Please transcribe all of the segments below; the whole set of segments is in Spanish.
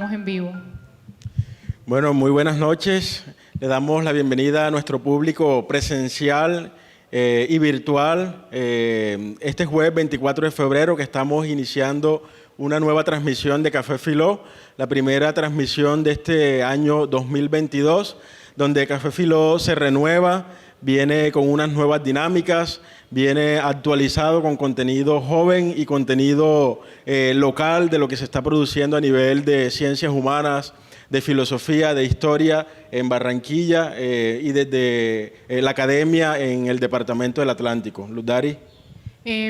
estamos en vivo. Bueno, muy buenas noches. Le damos la bienvenida a nuestro público presencial y virtual. Este jueves 24 de febrero que estamos iniciando una nueva transmisión de Café Filó, la primera transmisión de este año 2022, donde Café Filó se renueva, viene con unas nuevas dinámicas, viene actualizado con contenido joven y contenido local de lo que se está produciendo a nivel de ciencias humanas, de filosofía, de historia en Barranquilla y desde la academia en el Departamento del Atlántico. Luz Dari.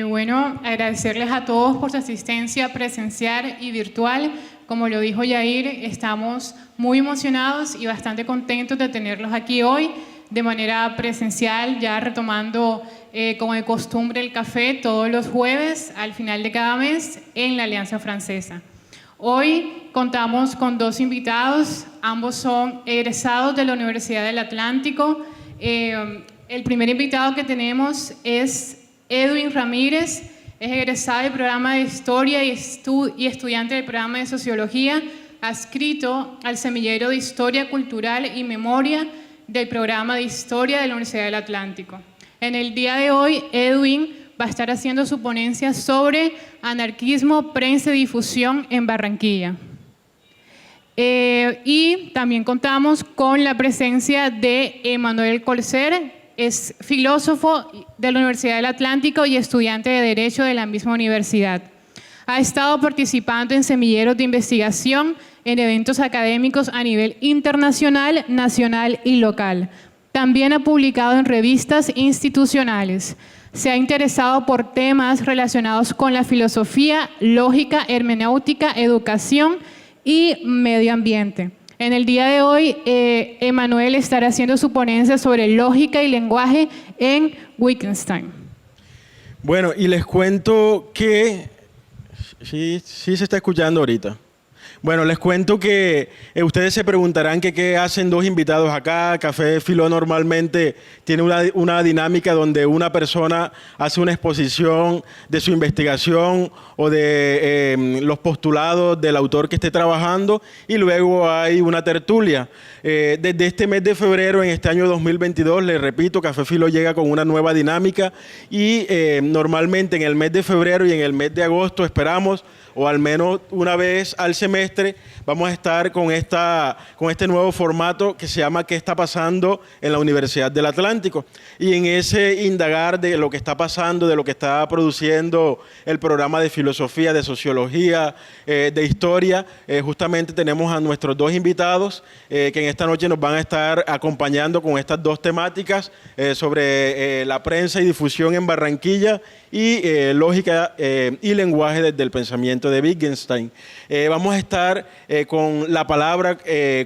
Bueno, agradecerles a todos por su asistencia presencial y virtual. Como lo dijo Yair, estamos muy emocionados y bastante contentos de tenerlos aquí hoy de manera presencial, ya retomando como de costumbre el café todos los jueves al final de cada mes en la Alianza Francesa. Hoy contamos con dos invitados, ambos son egresados de la Universidad del Atlántico. El primer invitado que tenemos es Edwin Ramírez, es egresado del programa de Historia y estudiante del programa de Sociología, adscrito al semillero de Historia Cultural y Memoria del programa de Historia de la Universidad del Atlántico. En el día de hoy, Edwin va a estar haciendo su ponencia sobre anarquismo, prensa y difusión en Barranquilla. Y también contamos con la presencia de Emanuel Colser, es filósofo de la Universidad del Atlántico y estudiante de Derecho de la misma universidad. Ha estado participando en semilleros de investigación, en eventos académicos a nivel internacional, nacional y local. También ha publicado en revistas institucionales. Se ha interesado por temas relacionados con la filosofía, lógica, hermenéutica, educación y medio ambiente. En el día de hoy, Emanuel estará haciendo su ponencia sobre lógica y lenguaje en Wittgenstein. Bueno, y les cuento que... Sí se está escuchando ahorita. Bueno, les cuento que ustedes se preguntarán que qué hacen dos invitados acá. Café Filó normalmente tiene una dinámica donde una persona hace una exposición de su investigación o de los postulados del autor que esté trabajando y luego hay una tertulia. Desde este mes de febrero, en este año 2022, les repito, Café Filó llega con una nueva dinámica y normalmente en el mes de febrero y en el mes de agosto esperamos, o al menos una vez al semestre, vamos a estar con este nuevo formato que se llama ¿Qué está pasando en la Universidad del Atlántico? Y en ese indagar de lo que está pasando, de lo que está produciendo el programa de filosofía, de sociología, de historia, justamente tenemos a nuestros dos invitados que en esta noche nos van a estar acompañando con estas dos temáticas sobre la prensa y difusión en Barranquilla y lógica y lenguaje desde el pensamiento de Wittgenstein. Vamos a estar con la palabra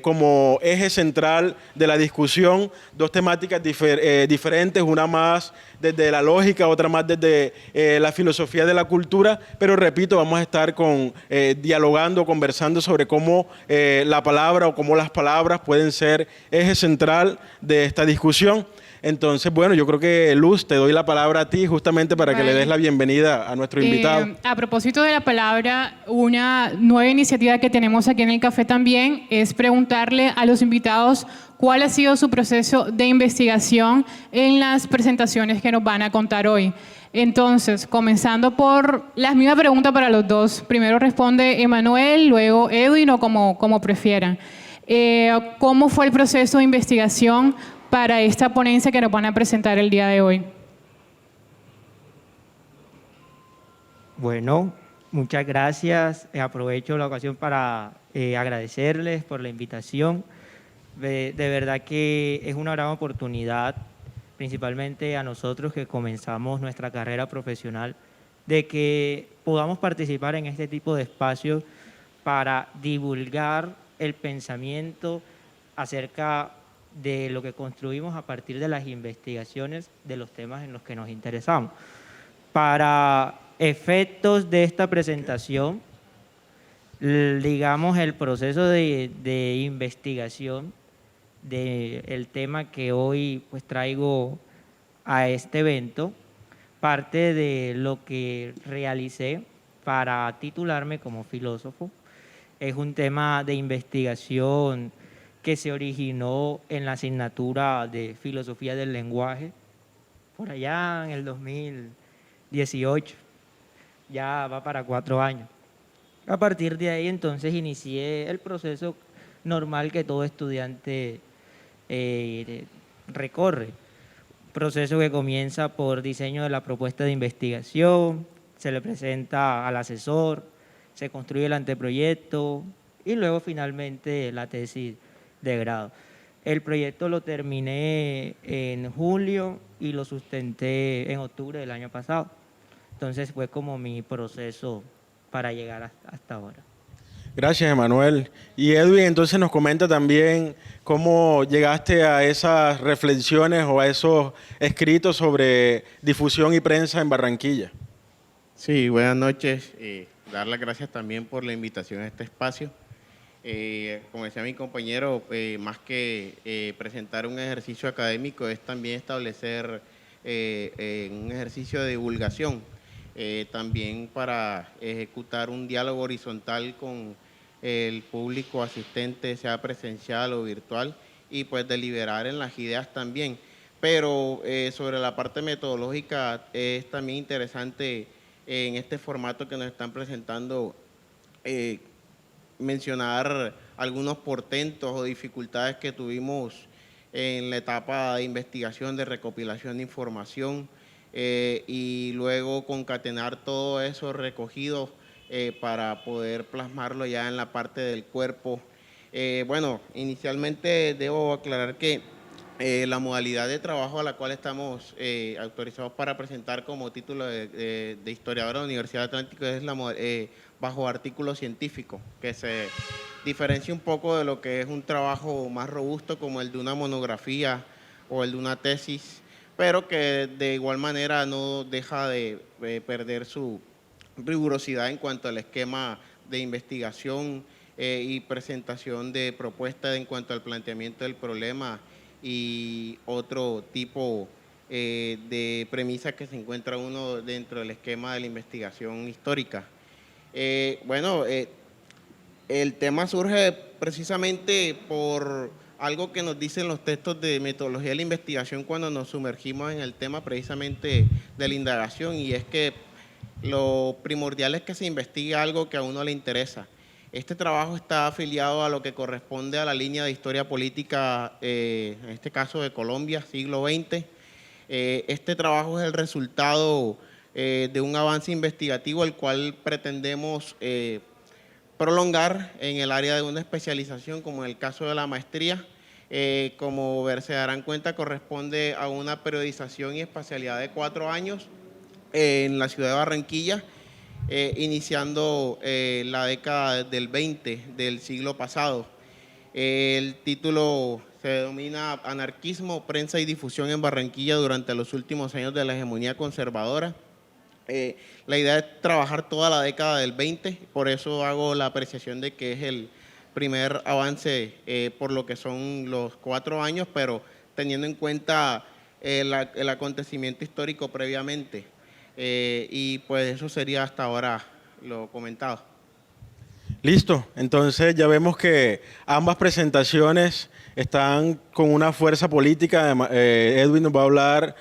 como eje central de la discusión, dos temáticas diferentes, una más desde la lógica, otra más desde la filosofía de la cultura, pero repito, vamos a estar dialogando, conversando sobre cómo la palabra o cómo las palabras pueden ser eje central de esta discusión. Entonces, bueno, yo creo que Luz, te doy la palabra a ti justamente para que le des la bienvenida a nuestro invitado. A propósito de la palabra, una nueva iniciativa que tenemos aquí en el café también es preguntarle a los invitados cuál ha sido su proceso de investigación en las presentaciones que nos van a contar hoy. Entonces, comenzando por la misma pregunta para los dos. Primero responde Emanuel, luego Edwin o como prefieran. ¿Cómo fue el proceso de investigación para esta ponencia que nos van a presentar el día de hoy? Bueno, muchas gracias. Aprovecho la ocasión para agradecerles por la invitación. De verdad que es una gran oportunidad, principalmente a nosotros que comenzamos nuestra carrera profesional, de que podamos participar en este tipo de espacios para divulgar el pensamiento acerca de lo que construimos a partir de las investigaciones de los temas en los que nos interesamos. Para efectos de esta presentación, digamos, el proceso de investigación del tema que hoy pues traigo a este evento, parte de lo que realicé para titularme como filósofo Es un tema de investigación que se originó en la asignatura de Filosofía del Lenguaje, por allá en el 2018, ya va para 4 años. A partir de ahí entonces inicié el proceso normal que todo estudiante recorre. Proceso que comienza por diseño de la propuesta de investigación, se le presenta al asesor, se construye el anteproyecto y luego finalmente la tesis de grado. El proyecto lo terminé en julio y lo sustenté en octubre del año pasado. Entonces fue como mi proceso para llegar hasta ahora. Gracias, Emanuel. Y Edwin, entonces nos comenta también cómo llegaste a esas reflexiones o a esos escritos sobre difusión y prensa en Barranquilla. Sí, buenas noches. Dar las gracias también por la invitación a este espacio. Como decía mi compañero, más que presentar un ejercicio académico, es también establecer un ejercicio de divulgación, también para ejecutar un diálogo horizontal con el público asistente, sea presencial o virtual, y pues deliberar en las ideas también. Pero sobre la parte metodológica es también interesante en este formato que nos están presentando mencionar algunos portentos o dificultades que tuvimos en la etapa de investigación, de recopilación de información, y luego concatenar todo eso recogido para poder plasmarlo ya en la parte del cuerpo. Bueno, inicialmente debo aclarar que la modalidad de trabajo a la cual estamos autorizados para presentar como título de historiador de la Universidad Atlántico es bajo artículo científico, que se diferencia un poco de lo que es un trabajo más robusto como el de una monografía o el de una tesis, pero que de igual manera no deja de perder su rigurosidad en cuanto al esquema de investigación y presentación de propuestas en cuanto al planteamiento del problema y otro tipo de premisas que se encuentra uno dentro del esquema de la investigación histórica. El tema surge precisamente por algo que nos dicen los textos de metodología de la investigación cuando nos sumergimos en el tema precisamente de la indagación, y es que lo primordial es que se investigue algo que a uno le interesa. Este trabajo está afiliado a lo que corresponde a la línea de historia política, en este caso de Colombia, siglo XX. Este trabajo es el resultado de un avance investigativo, el cual pretendemos prolongar en el área de una especialización, como en el caso de la maestría. Como se darán cuenta, corresponde a una periodización y espacialidad de 4 años en la ciudad de Barranquilla, iniciando la década del 20 del siglo pasado. El título se denomina Anarquismo, prensa y difusión en Barranquilla durante los últimos años de la hegemonía conservadora. La idea es trabajar toda la década del 20, por eso hago la apreciación de que es el primer avance por lo que son los 4 años, pero teniendo en cuenta el acontecimiento histórico previamente. Y pues eso sería hasta ahora lo comentado. Listo, entonces ya vemos que ambas presentaciones están con una fuerza política. Edwin nos va a hablar,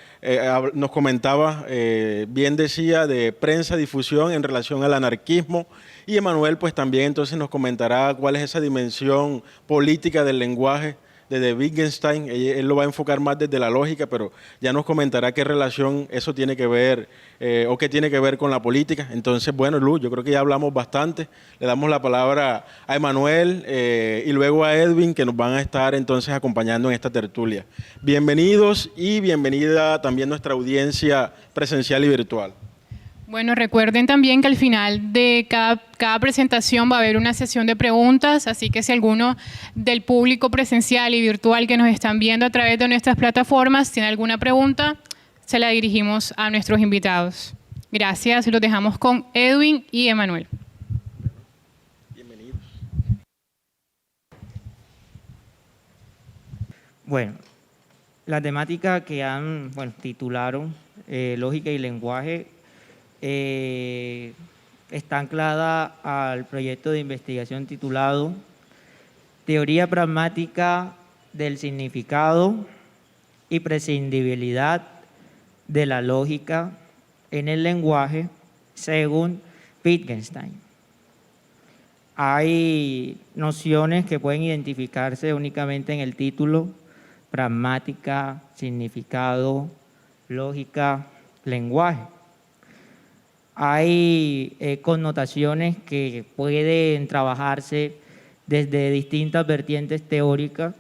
nos comentaba, bien decía, de prensa, difusión en relación al anarquismo, y Emanuel pues también entonces nos comentará cuál es esa dimensión política del lenguaje desde Wittgenstein. Él lo va a enfocar más desde la lógica, pero ya nos comentará qué relación eso tiene que ver o qué tiene que ver con la política. Entonces, bueno, Luz, yo creo que ya hablamos bastante. Le damos la palabra a Emanuel y luego a Edwin, que nos van a estar entonces acompañando en esta tertulia. Bienvenidos y bienvenida también nuestra audiencia presencial y virtual. Bueno, recuerden también que al final de cada presentación va a haber una sesión de preguntas, así que si alguno del público presencial y virtual que nos están viendo a través de nuestras plataformas tiene alguna pregunta, se la dirigimos a nuestros invitados. Gracias, los dejamos con Edwin y Emanuel. Bienvenidos. Bueno, la temática que titularon Lógica y Lenguaje, está anclada al proyecto de investigación titulado Teoría pragmática del significado y prescindibilidad de la lógica en el lenguaje según Wittgenstein. Hay nociones que pueden identificarse únicamente en el título: pragmática, significado, lógica, lenguaje. Hay connotaciones que pueden trabajarse desde distintas vertientes teóricas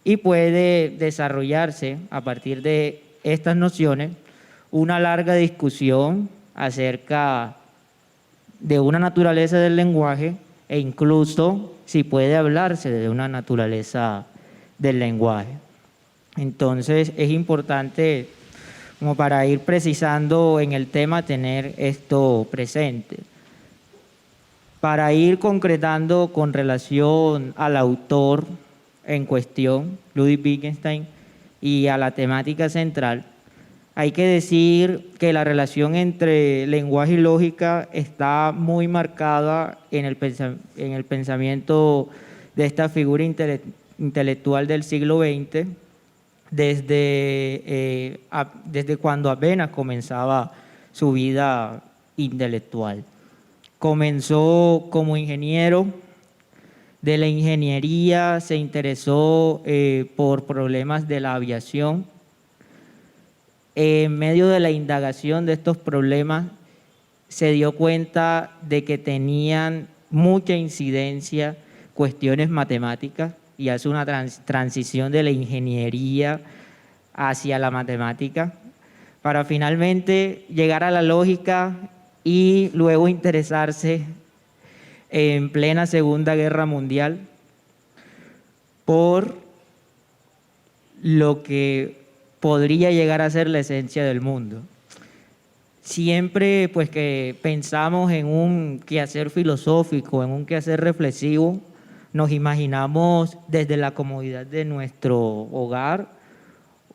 y puede desarrollarse a partir de estas nociones una larga discusión acerca de una naturaleza del lenguaje e incluso si puede hablarse de una naturaleza del lenguaje. Entonces es importante, como para ir precisando en el tema, tener esto presente. Para ir concretando con relación al autor en cuestión, Ludwig Wittgenstein, y a la temática central, hay que decir que la relación entre lenguaje y lógica está muy marcada en el pensamiento de esta figura intelectual del siglo XX, desde cuando apenas comenzaba su vida intelectual. Comenzó como ingeniero. De la ingeniería se interesó por problemas de la aviación. En medio de la indagación de estos problemas se dio cuenta de que tenían mucha incidencia cuestiones matemáticas y hace una transición de la ingeniería hacia la matemática para finalmente llegar a la lógica y luego interesarse en plena Segunda Guerra Mundial por lo que podría llegar a ser la esencia del mundo. Siempre pues que pensamos en un quehacer filosófico, en un quehacer reflexivo, nos imaginamos desde la comodidad de nuestro hogar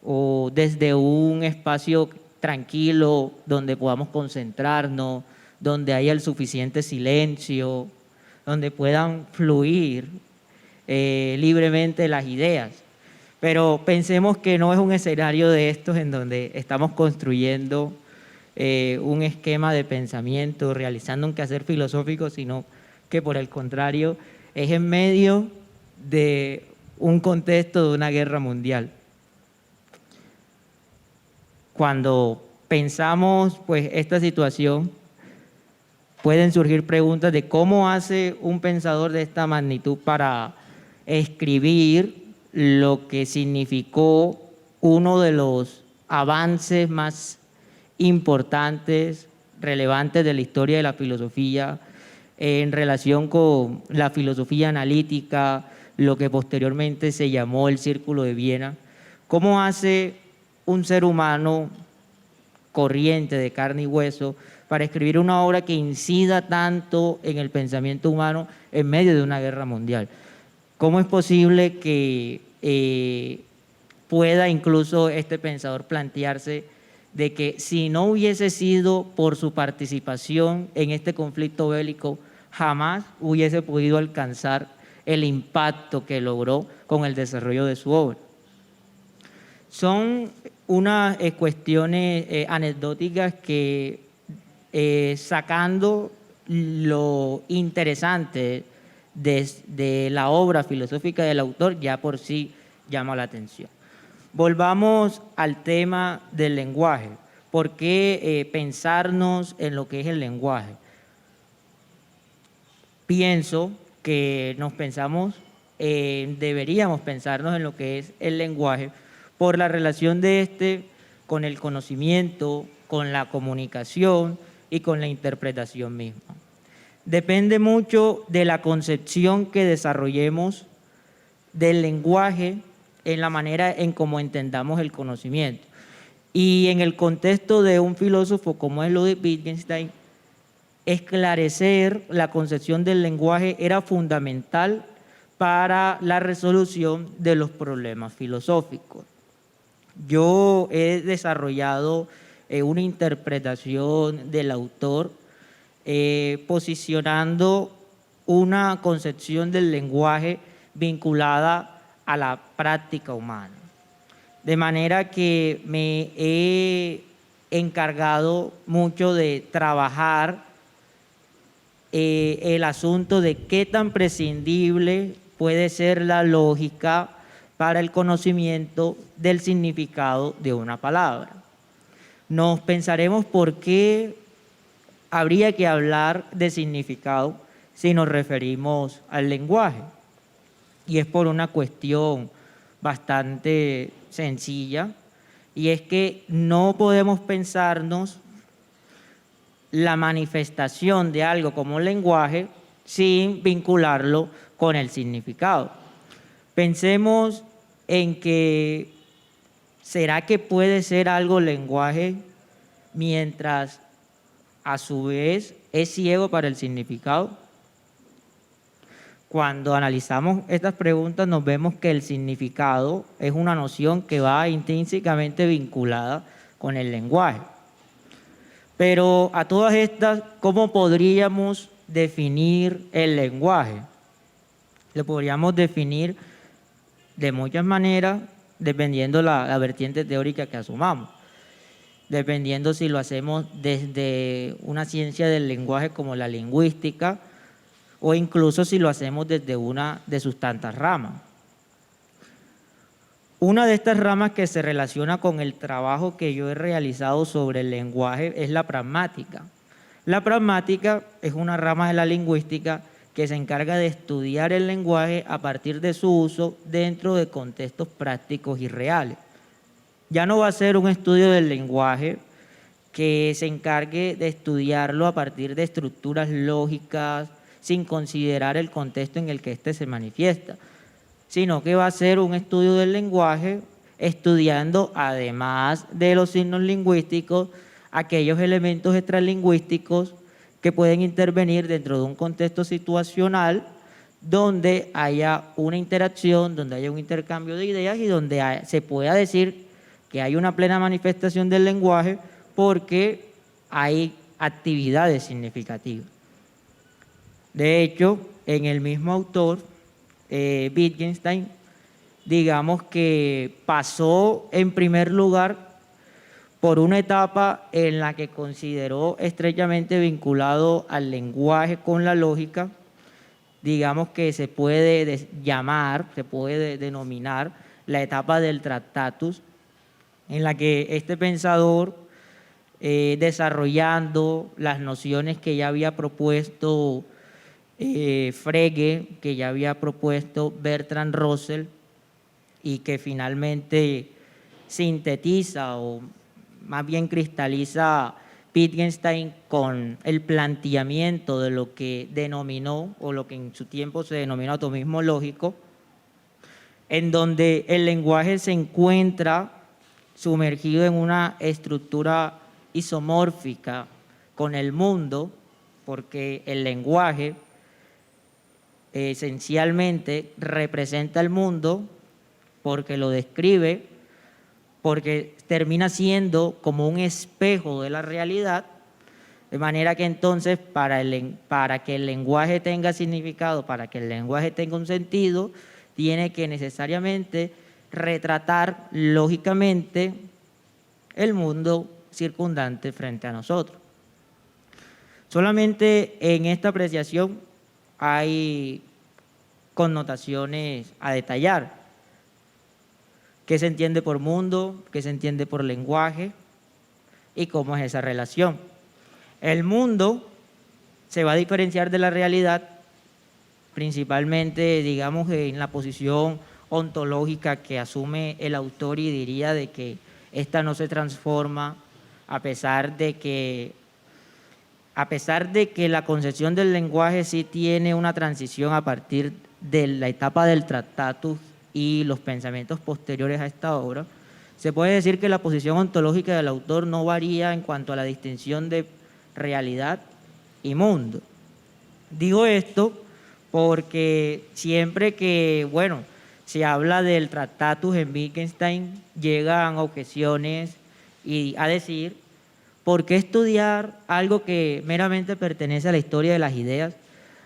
o desde un espacio tranquilo donde podamos concentrarnos, donde haya el suficiente silencio, donde puedan fluir libremente las ideas. Pero pensemos que no es un escenario de estos en donde estamos construyendo un esquema de pensamiento, realizando un quehacer filosófico, sino que por el contrario es en medio de un contexto de una guerra mundial. Cuando pensamos pues esta situación, pueden surgir preguntas de cómo hace un pensador de esta magnitud para escribir lo que significó uno de los avances más importantes, relevantes de la historia de la filosofía en relación con la filosofía analítica, lo que posteriormente se llamó el Círculo de Viena. ¿Cómo hace un ser humano corriente de carne y hueso para escribir una obra que incida tanto en el pensamiento humano en medio de una guerra mundial? ¿Cómo es posible que pueda incluso este pensador plantearse de que si no hubiese sido por su participación en este conflicto bélico, jamás hubiese podido alcanzar el impacto que logró con el desarrollo de su obra? Son unas cuestiones anecdóticas que sacando lo interesante de la obra filosófica del autor ya por sí llama la atención. Volvamos al tema del lenguaje. ¿Por qué pensarnos en lo que es el lenguaje? Pienso que deberíamos pensarnos en lo que es el lenguaje por la relación de este con el conocimiento, con la comunicación y con la interpretación misma. Depende mucho de la concepción que desarrollemos del lenguaje en la manera en cómo entendamos el conocimiento. Y en el contexto de un filósofo como es Ludwig Wittgenstein, esclarecer la concepción del lenguaje era fundamental para la resolución de los problemas filosóficos. Yo he desarrollado una interpretación del autor posicionando una concepción del lenguaje vinculada a la práctica humana. De manera que me he encargado mucho de trabajar el asunto de qué tan prescindible puede ser la lógica para el conocimiento del significado de una palabra. Nos pensaremos por qué habría que hablar de significado si nos referimos al lenguaje. Y es por una cuestión bastante sencilla, y es que no podemos pensarnos la manifestación de algo como lenguaje sin vincularlo con el significado. Pensemos en que ¿será que puede ser algo lenguaje mientras a su vez es ciego para el significado? Cuando analizamos estas preguntas nos vemos que el significado es una noción que va intrínsecamente vinculada con el lenguaje. Pero a todas estas, ¿cómo podríamos definir el lenguaje? Lo podríamos definir de muchas maneras, dependiendo la vertiente teórica que asumamos. Dependiendo si lo hacemos desde una ciencia del lenguaje como la lingüística, o incluso si lo hacemos desde una de sus tantas ramas. Una de estas ramas que se relaciona con el trabajo que yo he realizado sobre el lenguaje es la pragmática. La pragmática es una rama de la lingüística que se encarga de estudiar el lenguaje a partir de su uso dentro de contextos prácticos y reales. Ya no va a ser un estudio del lenguaje que se encargue de estudiarlo a partir de estructuras lógicas, sin considerar el contexto en el que éste se manifiesta, sino que va a ser un estudio del lenguaje estudiando, además de los signos lingüísticos, aquellos elementos extralingüísticos que pueden intervenir dentro de un contexto situacional donde haya una interacción, donde haya un intercambio de ideas y donde se pueda decir que hay una plena manifestación del lenguaje porque hay actividades significativas. De hecho, en el mismo autor, Wittgenstein, digamos que pasó en primer lugar por una etapa en la que consideró estrechamente vinculado al lenguaje con la lógica, digamos que se puede llamar, se puede denominar la etapa del Tractatus, en la que este pensador, desarrollando las nociones que ya había propuesto Frege, que ya había propuesto Bertrand Russell y que finalmente sintetiza o más bien cristaliza Wittgenstein con el planteamiento de lo que denominó o lo que en su tiempo se denominó atomismo lógico, en donde el lenguaje se encuentra sumergido en una estructura isomórfica con el mundo, porque el lenguaje esencialmente representa el mundo, porque lo describe, porque termina siendo como un espejo de la realidad, de manera que entonces para que el lenguaje tenga significado, para que el lenguaje tenga un sentido, tiene que necesariamente retratar lógicamente el mundo circundante frente a nosotros. Solamente en esta apreciación hay connotaciones a detallar. ¿Qué se entiende por mundo? ¿Qué se entiende por lenguaje? ¿Y cómo es esa relación? El mundo se va a diferenciar de la realidad principalmente, digamos, en la posición ontológica que asume el autor y diría de que esta no se transforma a pesar de que la concepción del lenguaje sí tiene una transición a partir de la etapa del Tractatus y los pensamientos posteriores a esta obra, se puede decir que la posición ontológica del autor no varía en cuanto a la distinción de realidad y mundo. Digo esto porque siempre que, se habla del Tractatus en Wittgenstein, llegan objeciones y a decir, ¿por qué estudiar algo que meramente pertenece a la historia de las ideas,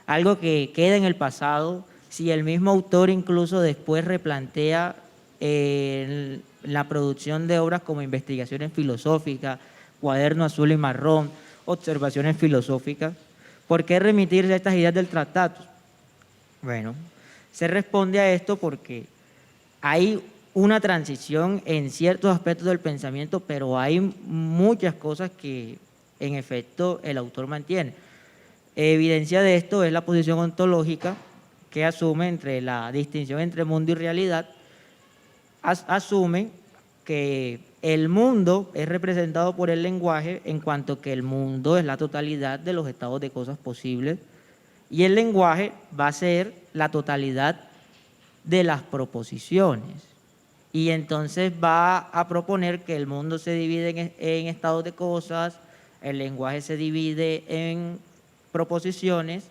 algo que queda en el pasado, si el mismo autor incluso después replantea la producción de obras como investigaciones filosóficas, cuaderno azul y marrón, observaciones filosóficas? ¿Por qué remitirse a estas ideas del Tractatus? Bueno, se responde a esto porque hay una transición en ciertos aspectos del pensamiento, pero hay muchas cosas que en efecto el autor mantiene. Evidencia de esto es la posición ontológica que asume entre la distinción entre mundo y realidad. Asume que el mundo es representado por el lenguaje en cuanto que el mundo es la totalidad de los estados de cosas posibles y el lenguaje va a ser la totalidad de las proposiciones. Y entonces va a proponer que el mundo se divide en estados de cosas, el lenguaje se divide en proposiciones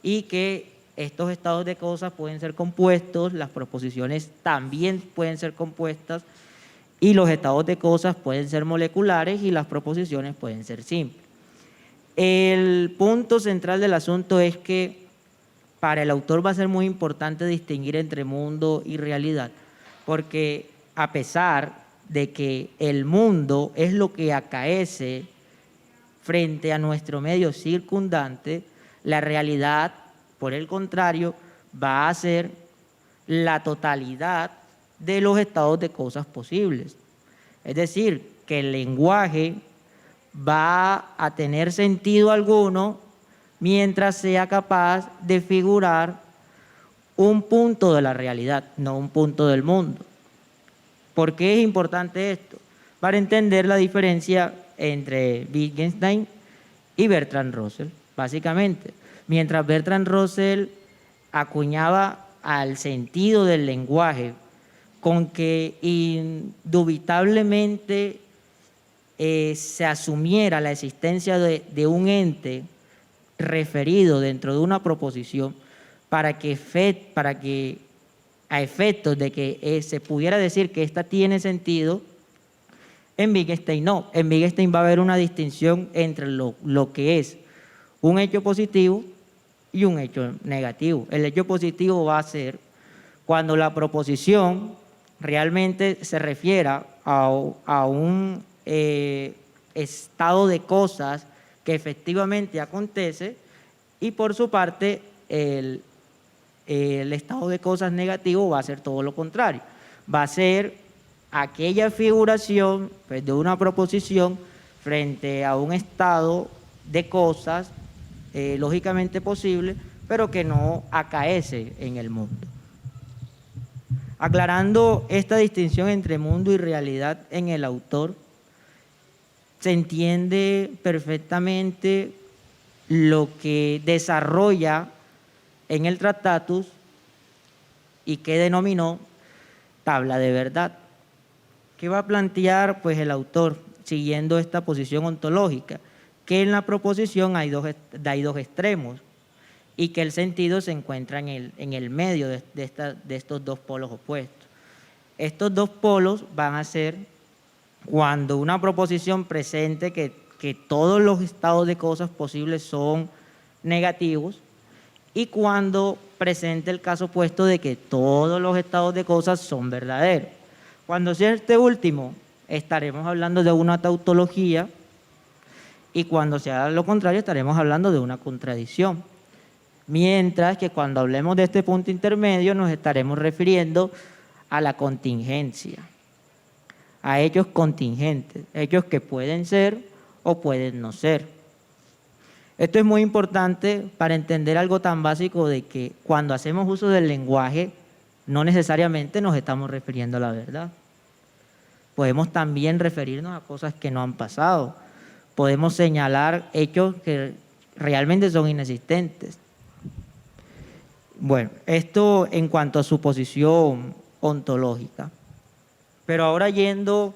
y que estos estados de cosas pueden ser compuestos, las proposiciones también pueden ser compuestas y los estados de cosas pueden ser moleculares y las proposiciones pueden ser simples. El punto central del asunto es que para el autor va a ser muy importante distinguir entre mundo y realidad, porque a pesar de que el mundo es lo que acaece frente a nuestro medio circundante, la realidad, por el contrario, va a ser la totalidad de los estados de cosas posibles. Es decir, que el lenguaje va a tener sentido alguno mientras sea capaz de figurar un punto de la realidad, no un punto del mundo. ¿Por qué es importante esto? Para entender la diferencia entre Wittgenstein y Bertrand Russell. Básicamente, mientras Bertrand Russell acuñaba al sentido del lenguaje con que indubitablemente se asumiera la existencia de un ente referido dentro de una proposición para que a efectos de que se pudiera decir que ésta tiene sentido, en Wittgenstein no. En Wittgenstein va a haber una distinción entre lo que es un hecho positivo y un hecho negativo. El hecho positivo va a ser cuando la proposición realmente se refiera a un estado de cosas que efectivamente acontece, y por su parte el estado de cosas negativo va a ser todo lo contrario. Va a ser aquella figuración, pues, de una proposición frente a un estado de cosas lógicamente posible, pero que no acaece en el mundo. Aclarando esta distinción entre mundo y realidad en el autor, se entiende perfectamente lo que desarrolla en el Tractatus y que denominó tabla de verdad. ¿Qué va a plantear pues el autor siguiendo esta posición ontológica? Que en la proposición hay dos extremos y que el sentido se encuentra en el medio de estos dos polos opuestos. Estos dos polos van a ser cuando una proposición presente que todos los estados de cosas posibles son negativos, y cuando presente el caso opuesto de que todos los estados de cosas son verdaderos. Cuando sea este último, estaremos hablando de una tautología, y cuando sea lo contrario, estaremos hablando de una contradicción. Mientras que cuando hablemos de este punto intermedio, nos estaremos refiriendo a la contingencia, a hechos contingentes, hechos que pueden ser o pueden no ser. Esto es muy importante para entender algo tan básico de que cuando hacemos uso del lenguaje, no necesariamente nos estamos refiriendo a la verdad. Podemos también referirnos a cosas que no han pasado. Podemos señalar hechos que realmente son inexistentes. Bueno, esto en cuanto a su posición ontológica. Pero ahora yendo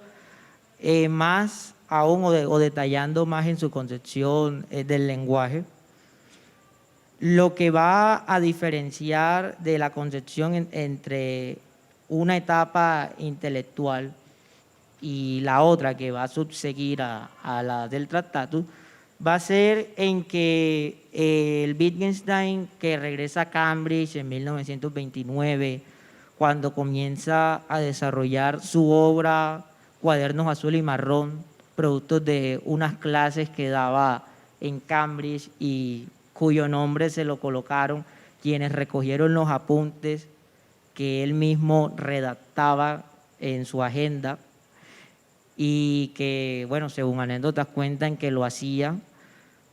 más aún o detallando más en su concepción del lenguaje, lo que va a diferenciar de la concepción entre una etapa intelectual y la otra que va a subseguir a la del Tractatus, va a ser en que el Wittgenstein, que regresa a Cambridge en 1929, cuando comienza a desarrollar su obra Cuadernos Azul y Marrón, productos de unas clases que daba en Cambridge y cuyo nombre se lo colocaron quienes recogieron los apuntes que él mismo redactaba en su agenda y que, bueno, según anécdotas cuentan que lo hacía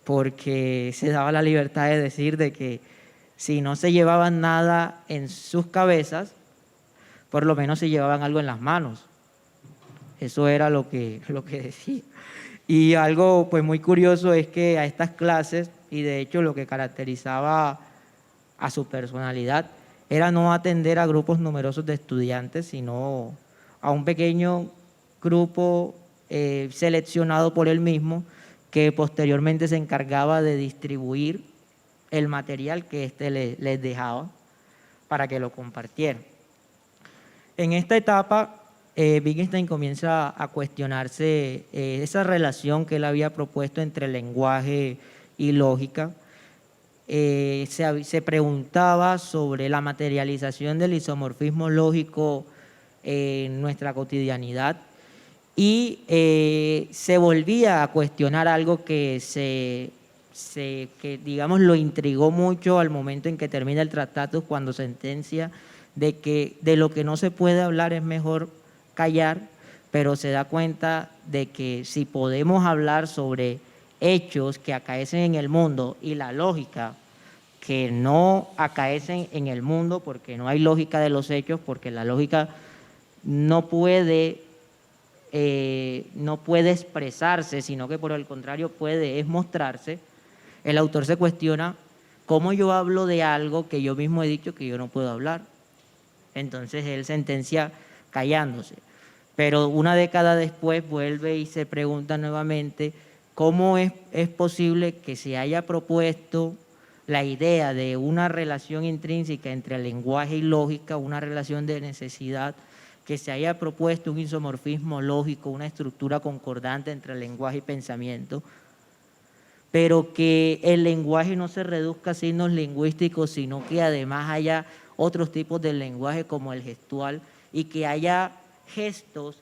porque se daba la libertad de decir de que si no se llevaban nada en sus cabezas, por lo menos se llevaban algo en las manos. Eso era lo que decía. Y algo pues muy curioso es que a estas clases, y de hecho lo que caracterizaba a su personalidad, era no atender a grupos numerosos de estudiantes, sino a un pequeño grupo seleccionado por él mismo, que posteriormente se encargaba de distribuir el material que éste les dejaba para que lo compartieran. En esta etapa, Wittgenstein comienza a cuestionarse esa relación que él había propuesto entre lenguaje y lógica. Se preguntaba sobre la materialización del isomorfismo lógico en nuestra cotidianidad y se volvía a cuestionar algo que digamos lo intrigó mucho al momento en que termina el Tractatus, cuando sentencia de que de lo que no se puede hablar es mejor callar, pero se da cuenta de que si podemos hablar sobre hechos que acaecen en el mundo y la lógica que no acaecen en el mundo, porque no hay lógica de los hechos, porque la lógica no puede expresarse, sino que por el contrario puede mostrarse, el autor se cuestiona cómo yo hablo de algo que yo mismo he dicho que yo no puedo hablar. Entonces él sentencia callándose. Pero una década después vuelve y se pregunta nuevamente cómo es posible que se haya propuesto la idea de una relación intrínseca entre lenguaje y lógica, una relación de necesidad, que se haya propuesto un isomorfismo lógico, una estructura concordante entre lenguaje y pensamiento, pero que el lenguaje no se reduzca a signos lingüísticos, sino que además haya otros tipos de lenguaje como el gestual y que haya gestos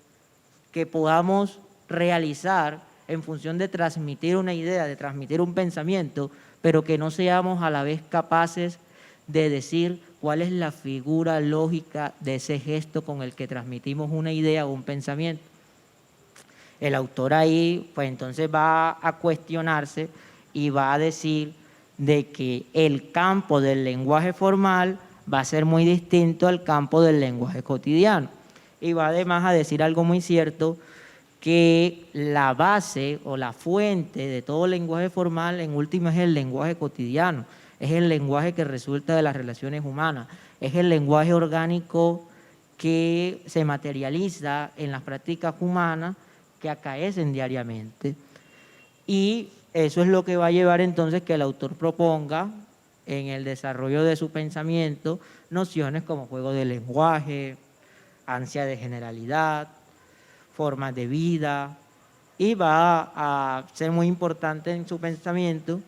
que podamos realizar en función de transmitir una idea, de transmitir un pensamiento, pero que no seamos a la vez capaces de decir cuál es la figura lógica de ese gesto con el que transmitimos una idea o un pensamiento. El autor ahí, pues entonces va a cuestionarse y va a decir de que el campo del lenguaje formal va a ser muy distinto al campo del lenguaje cotidiano. Y va además a decir algo muy cierto, que la base o la fuente de todo lenguaje formal en última es el lenguaje cotidiano, es el lenguaje que resulta de las relaciones humanas, es el lenguaje orgánico que se materializa en las prácticas humanas que acaecen diariamente. Y eso es lo que va a llevar entonces que el autor proponga en el desarrollo de su pensamiento nociones como juego de lenguaje, ansia de generalidad, formas de vida, y va a ser muy importante en su pensamiento,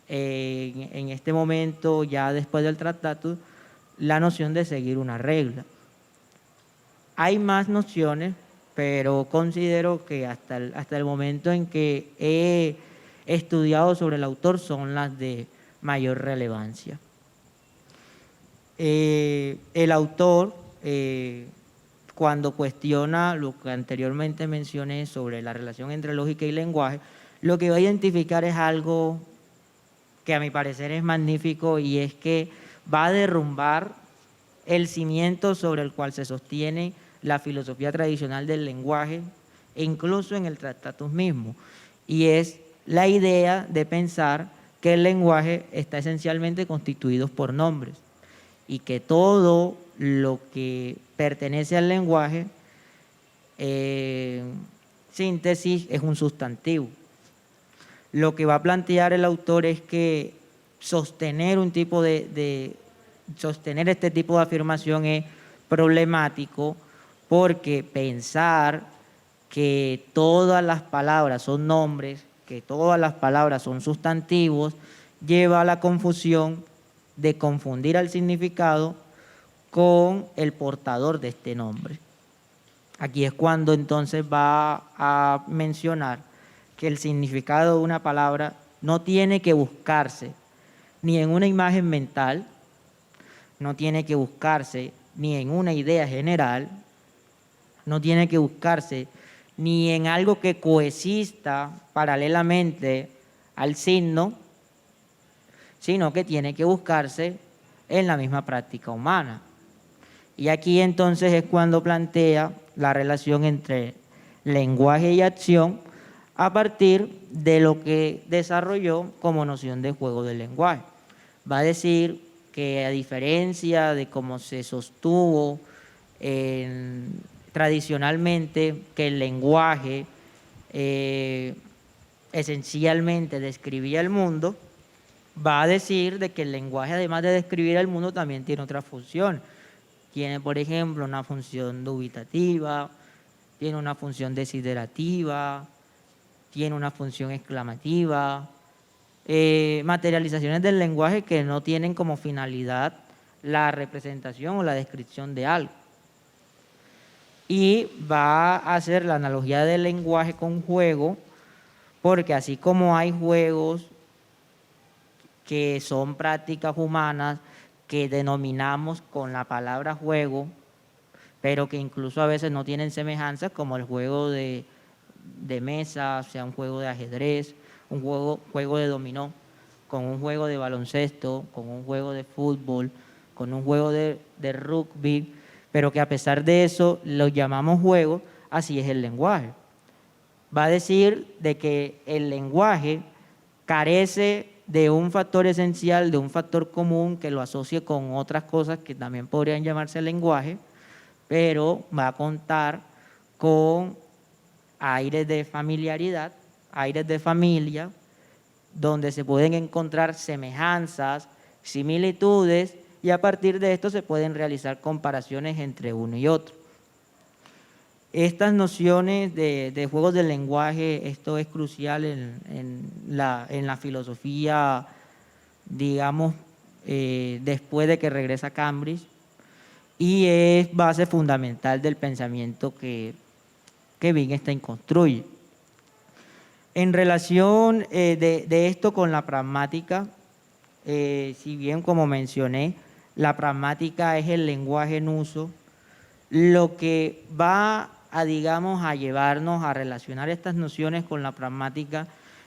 en este momento, ya después del Tractatus, la noción de seguir una regla. Hay más nociones, pero considero que hasta el momento en que he estudiado sobre el autor son las de mayor relevancia. El autor, cuando cuestiona lo que anteriormente mencioné sobre la relación entre lógica y lenguaje, lo que va a identificar es algo que a mi parecer es magnífico, y es que va a derrumbar el cimiento sobre el cual se sostiene la filosofía tradicional del lenguaje, e incluso en el Tractatus mismo, y es la idea de pensar que el lenguaje está esencialmente constituido por nombres y que todo lo que pertenece al lenguaje, síntesis, es un sustantivo. Lo que va a plantear el autor es que sostener sostener este tipo de afirmación es problemático, porque pensar que todas las palabras son nombres, que todas las palabras son sustantivos, lleva a la confusión de confundir al significado con el portador de este nombre. Aquí es cuando entonces va a mencionar que el significado de una palabra no tiene que buscarse ni en una imagen mental, no tiene que buscarse ni en una idea general, no tiene que buscarse ni en algo que coexista paralelamente al signo, sino que tiene que buscarse en la misma práctica humana. Y aquí entonces es cuando plantea la relación entre lenguaje y acción a partir de lo que desarrolló como noción de juego del lenguaje. Va a decir que a diferencia de cómo se sostuvo tradicionalmente, que el lenguaje esencialmente describía el mundo, va a decir de que el lenguaje, además de describir el mundo, también tiene otra función. Tiene, por ejemplo, una función dubitativa, tiene una función desiderativa, tiene una función exclamativa, materializaciones del lenguaje que no tienen como finalidad la representación o la descripción de algo. Y va a hacer la analogía del lenguaje con juego, porque así como hay juegos que son prácticas humanas que denominamos con la palabra juego, pero que incluso a veces no tienen semejanzas, como el juego de mesa, o sea, un juego de ajedrez, un juego de dominó, con un juego de baloncesto, con un juego de fútbol, con un juego de rugby, pero que a pesar de eso lo llamamos juego. Así es el lenguaje. Va a decir de que el lenguaje carece de un factor esencial, de un factor común que lo asocie con otras cosas que también podrían llamarse lenguaje, pero va a contar con aires de familiaridad, aires de familia, donde se pueden encontrar semejanzas, similitudes, y a partir de esto se pueden realizar comparaciones entre uno y otro. Estas nociones de juegos del lenguaje, esto es crucial en la filosofía, digamos, después de que regresa Cambridge, y es base fundamental del pensamiento que Wittgenstein construye. En relación de esto con la pragmática, si bien como mencioné, la pragmática es el lenguaje en uso, lo que va a, digamos, a llevarnos a relacionar estas nociones con la pragmática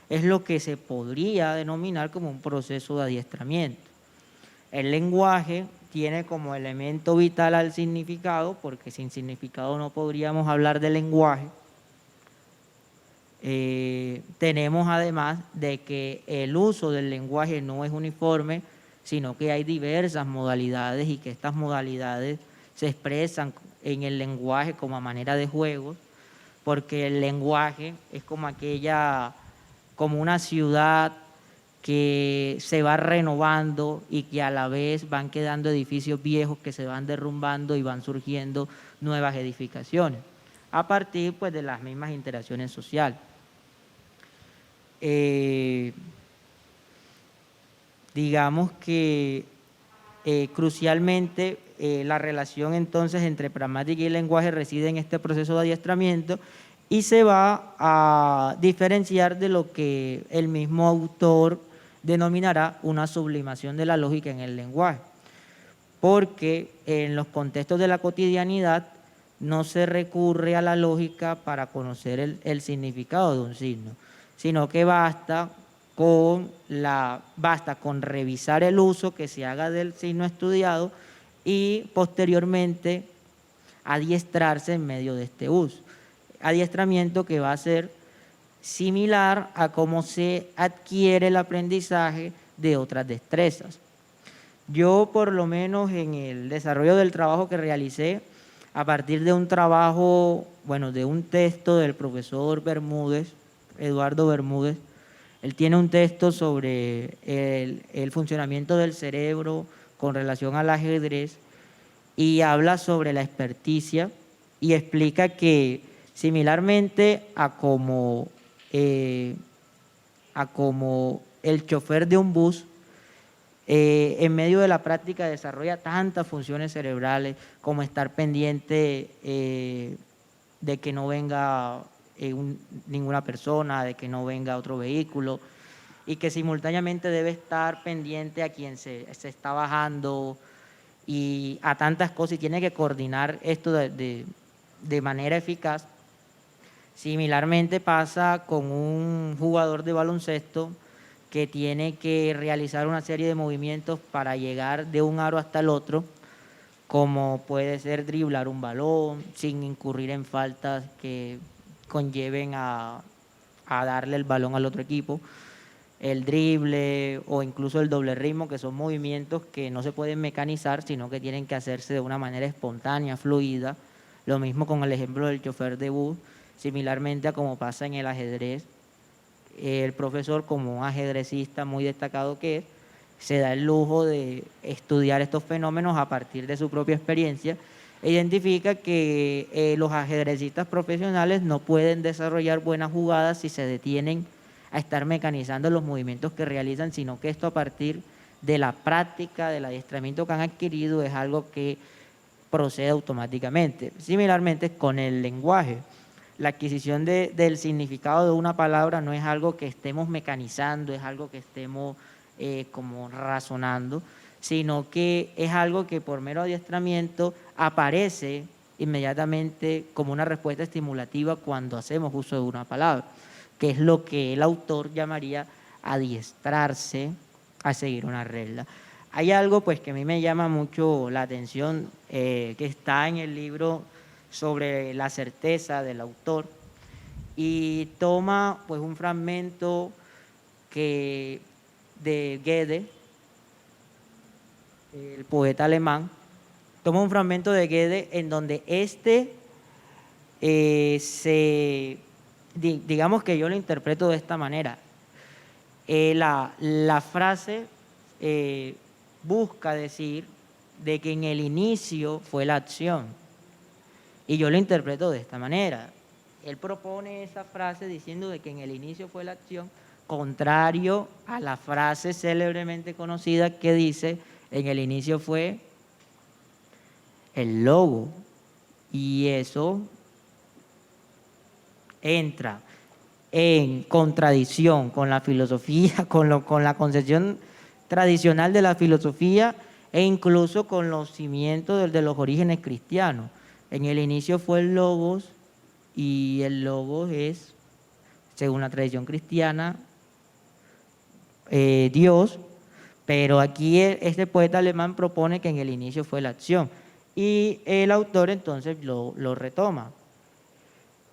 es lo que se podría denominar como un proceso de adiestramiento. El lenguaje tiene como elemento vital al significado, porque sin significado no podríamos hablar de lenguaje. Tenemos además de que el uso del lenguaje no es uniforme, sino que hay diversas modalidades y que estas modalidades se expresan en el lenguaje como a manera de juego, porque el lenguaje es como una ciudad que se va renovando y que a la vez van quedando edificios viejos que se van derrumbando y van surgiendo nuevas edificaciones, a partir pues de las mismas interacciones sociales. Digamos que crucialmente la relación entonces entre pragmática y lenguaje reside en este proceso de adiestramiento y se va a diferenciar de lo que el mismo autor denominará una sublimación de la lógica en el lenguaje, porque en los contextos de la cotidianidad no se recurre a la lógica para conocer el significado de un signo, sino que basta con revisar el uso que se haga del signo estudiado y posteriormente adiestrarse en medio de este uso. Adiestramiento que va a ser similar a cómo se adquiere el aprendizaje de otras destrezas. Yo, por lo menos en el desarrollo del trabajo que realicé, a partir de un trabajo, de un texto del profesor Bermúdez, Eduardo Bermúdez, él tiene un texto sobre el funcionamiento del cerebro con relación al ajedrez y habla sobre la experticia y explica que Similarmente a como el chofer de un bus en medio de la práctica desarrolla tantas funciones cerebrales como estar pendiente de que no venga ninguna persona, de que no venga otro vehículo, y que simultáneamente debe estar pendiente a quien se está bajando y a tantas cosas, y tiene que coordinar esto de manera eficaz. Similarmente pasa con un jugador de baloncesto que tiene que realizar una serie de movimientos para llegar de un aro hasta el otro, como puede ser driblar un balón sin incurrir en faltas que conlleven a darle el balón al otro equipo, el drible o incluso el doble ritmo, que son movimientos que no se pueden mecanizar, sino que tienen que hacerse de una manera espontánea, fluida. Lo mismo con el ejemplo del chofer de bus, similarmente a como pasa en el ajedrez. El profesor, como un ajedrecista muy destacado que es, se da el lujo de estudiar estos fenómenos a partir de su propia experiencia e identifica que los ajedrecistas profesionales no pueden desarrollar buenas jugadas si se detienen a estar mecanizando los movimientos que realizan, sino que esto, a partir de la práctica, del adiestramiento que han adquirido, es algo que procede automáticamente. Similarmente con el lenguaje. La adquisición del significado de una palabra no es algo que estemos mecanizando, es algo que estemos como razonando, sino que es algo que por mero adiestramiento aparece inmediatamente como una respuesta estimulativa cuando hacemos uso de una palabra, que es lo que el autor llamaría adiestrarse a seguir una regla. Hay algo pues que a mí me llama mucho la atención, que está en el libro sobre la certeza del autor, y toma pues un fragmento de Goethe, el poeta alemán, toma un fragmento de Goethe en donde digamos que yo lo interpreto de esta manera. La frase busca decir de que en el inicio fue la acción, y yo lo interpreto de esta manera. Él propone esa frase diciendo de que en el inicio fue la acción, contrario a la frase célebremente conocida que dice en el inicio fue el logo, y eso entra en contradicción con la filosofía, con la concepción tradicional de la filosofía e incluso con los cimientos de los orígenes cristianos. En el inicio fue el logos, y el logos es, según la tradición cristiana, Dios, pero aquí este poeta alemán propone que en el inicio fue la acción, y el autor entonces lo retoma.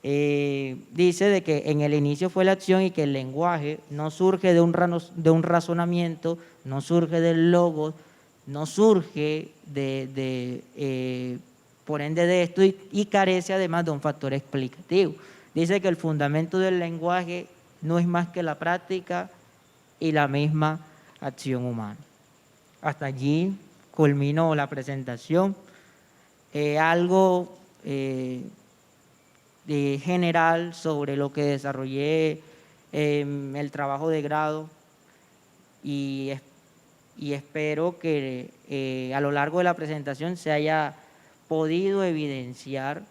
Dice de que en el inicio fue la acción y que el lenguaje no surge de un razonamiento, no surge del logos, no surge por ende de esto, y carece además de un factor explicativo. Dice que el fundamento del lenguaje no es más que la práctica y la misma acción humana. Hasta allí culminó la presentación. Algo general sobre lo que desarrollé el trabajo de grado, y espero que a lo largo de la presentación se haya podido evidenciar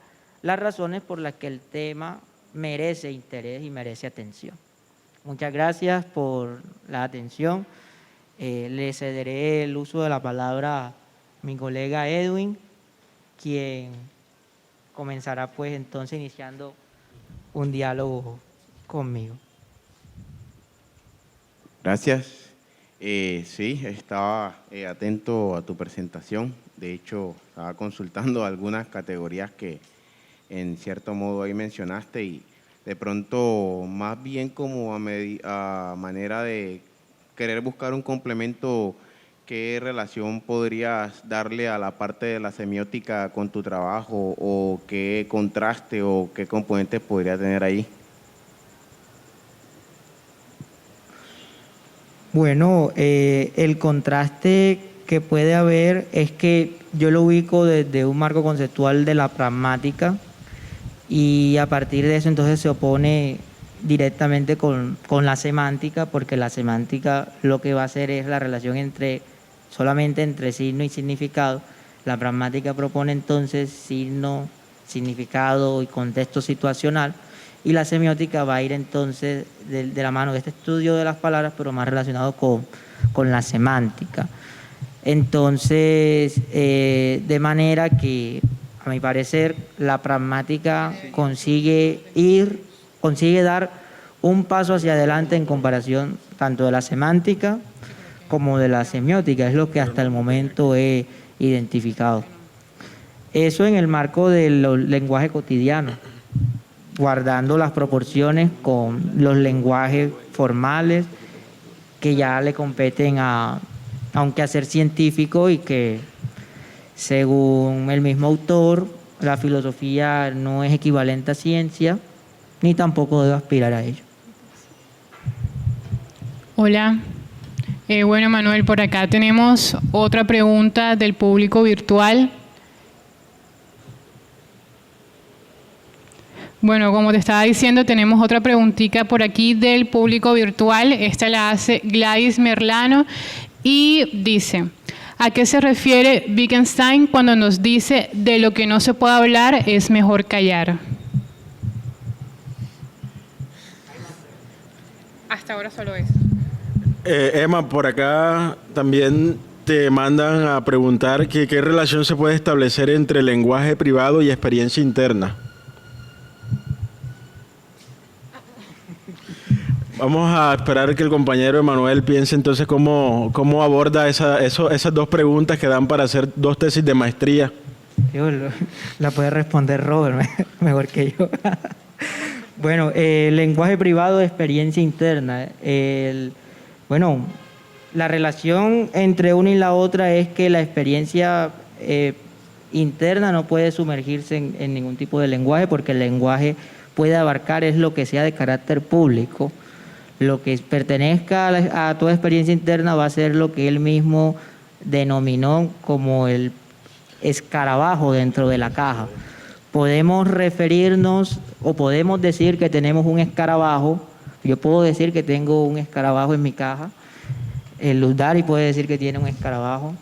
las razones por las que el tema merece interés y merece atención. Muchas gracias por la atención. Le cederé el uso de la palabra a mi colega Edwin, quien comenzará pues entonces iniciando un diálogo conmigo. Gracias. Sí, estaba atento a tu presentación. De hecho, estaba consultando algunas categorías que en cierto modo ahí mencionaste, y de pronto más bien como a manera de querer buscar un complemento, ¿qué relación podrías darle a la parte de la semiótica con tu trabajo, o qué contraste o qué componentes podría tener ahí? Bueno, el contraste que puede haber es que yo lo ubico desde un marco conceptual de la pragmática, y a partir de eso entonces se opone directamente con la semántica, porque la semántica lo que va a hacer es la relación solamente entre signo y significado. La pragmática propone entonces signo, significado y contexto situacional, y la semiótica va a ir entonces de la mano de este estudio de las palabras, pero más relacionado con la semántica. Entonces, de manera que, a mi parecer, la pragmática consigue dar un paso hacia adelante en comparación tanto de la semántica como de la semiótica, es lo que hasta el momento he identificado. Eso en el marco del lenguaje cotidiano, guardando las proporciones con los lenguajes formales que ya le competen a un quehacer científico y que, según el mismo autor, la filosofía no es equivalente a ciencia, ni tampoco debe aspirar a ello. Hola. Bueno, Manuel, por acá tenemos otra pregunta del público virtual. Bueno, como te estaba diciendo, tenemos otra preguntita por aquí del público virtual. Esta la hace Gladys Merlano y dice: ¿a qué se refiere Wittgenstein cuando nos dice de lo que no se puede hablar es mejor callar? Hasta ahora solo eso. Emma, por acá también te mandan a preguntar qué relación se puede establecer entre lenguaje privado y experiencia interna. Vamos a esperar que el compañero Emanuel piense entonces cómo aborda esas dos preguntas que dan para hacer 2 tesis de maestría. La puede responder Robert mejor que yo. Bueno, lenguaje privado, experiencia interna. Bueno, la relación entre una y la otra es que la experiencia interna no puede sumergirse en ningún tipo de lenguaje, porque el lenguaje puede abarcar es lo que sea de carácter público. Lo que pertenezca a toda experiencia interna va a ser lo que él mismo denominó como el escarabajo dentro de la caja. Podemos referirnos o podemos decir que tenemos un escarabajo. Yo puedo decir que tengo un escarabajo en mi caja. El Luzdari puede decir que tiene un escarabajo.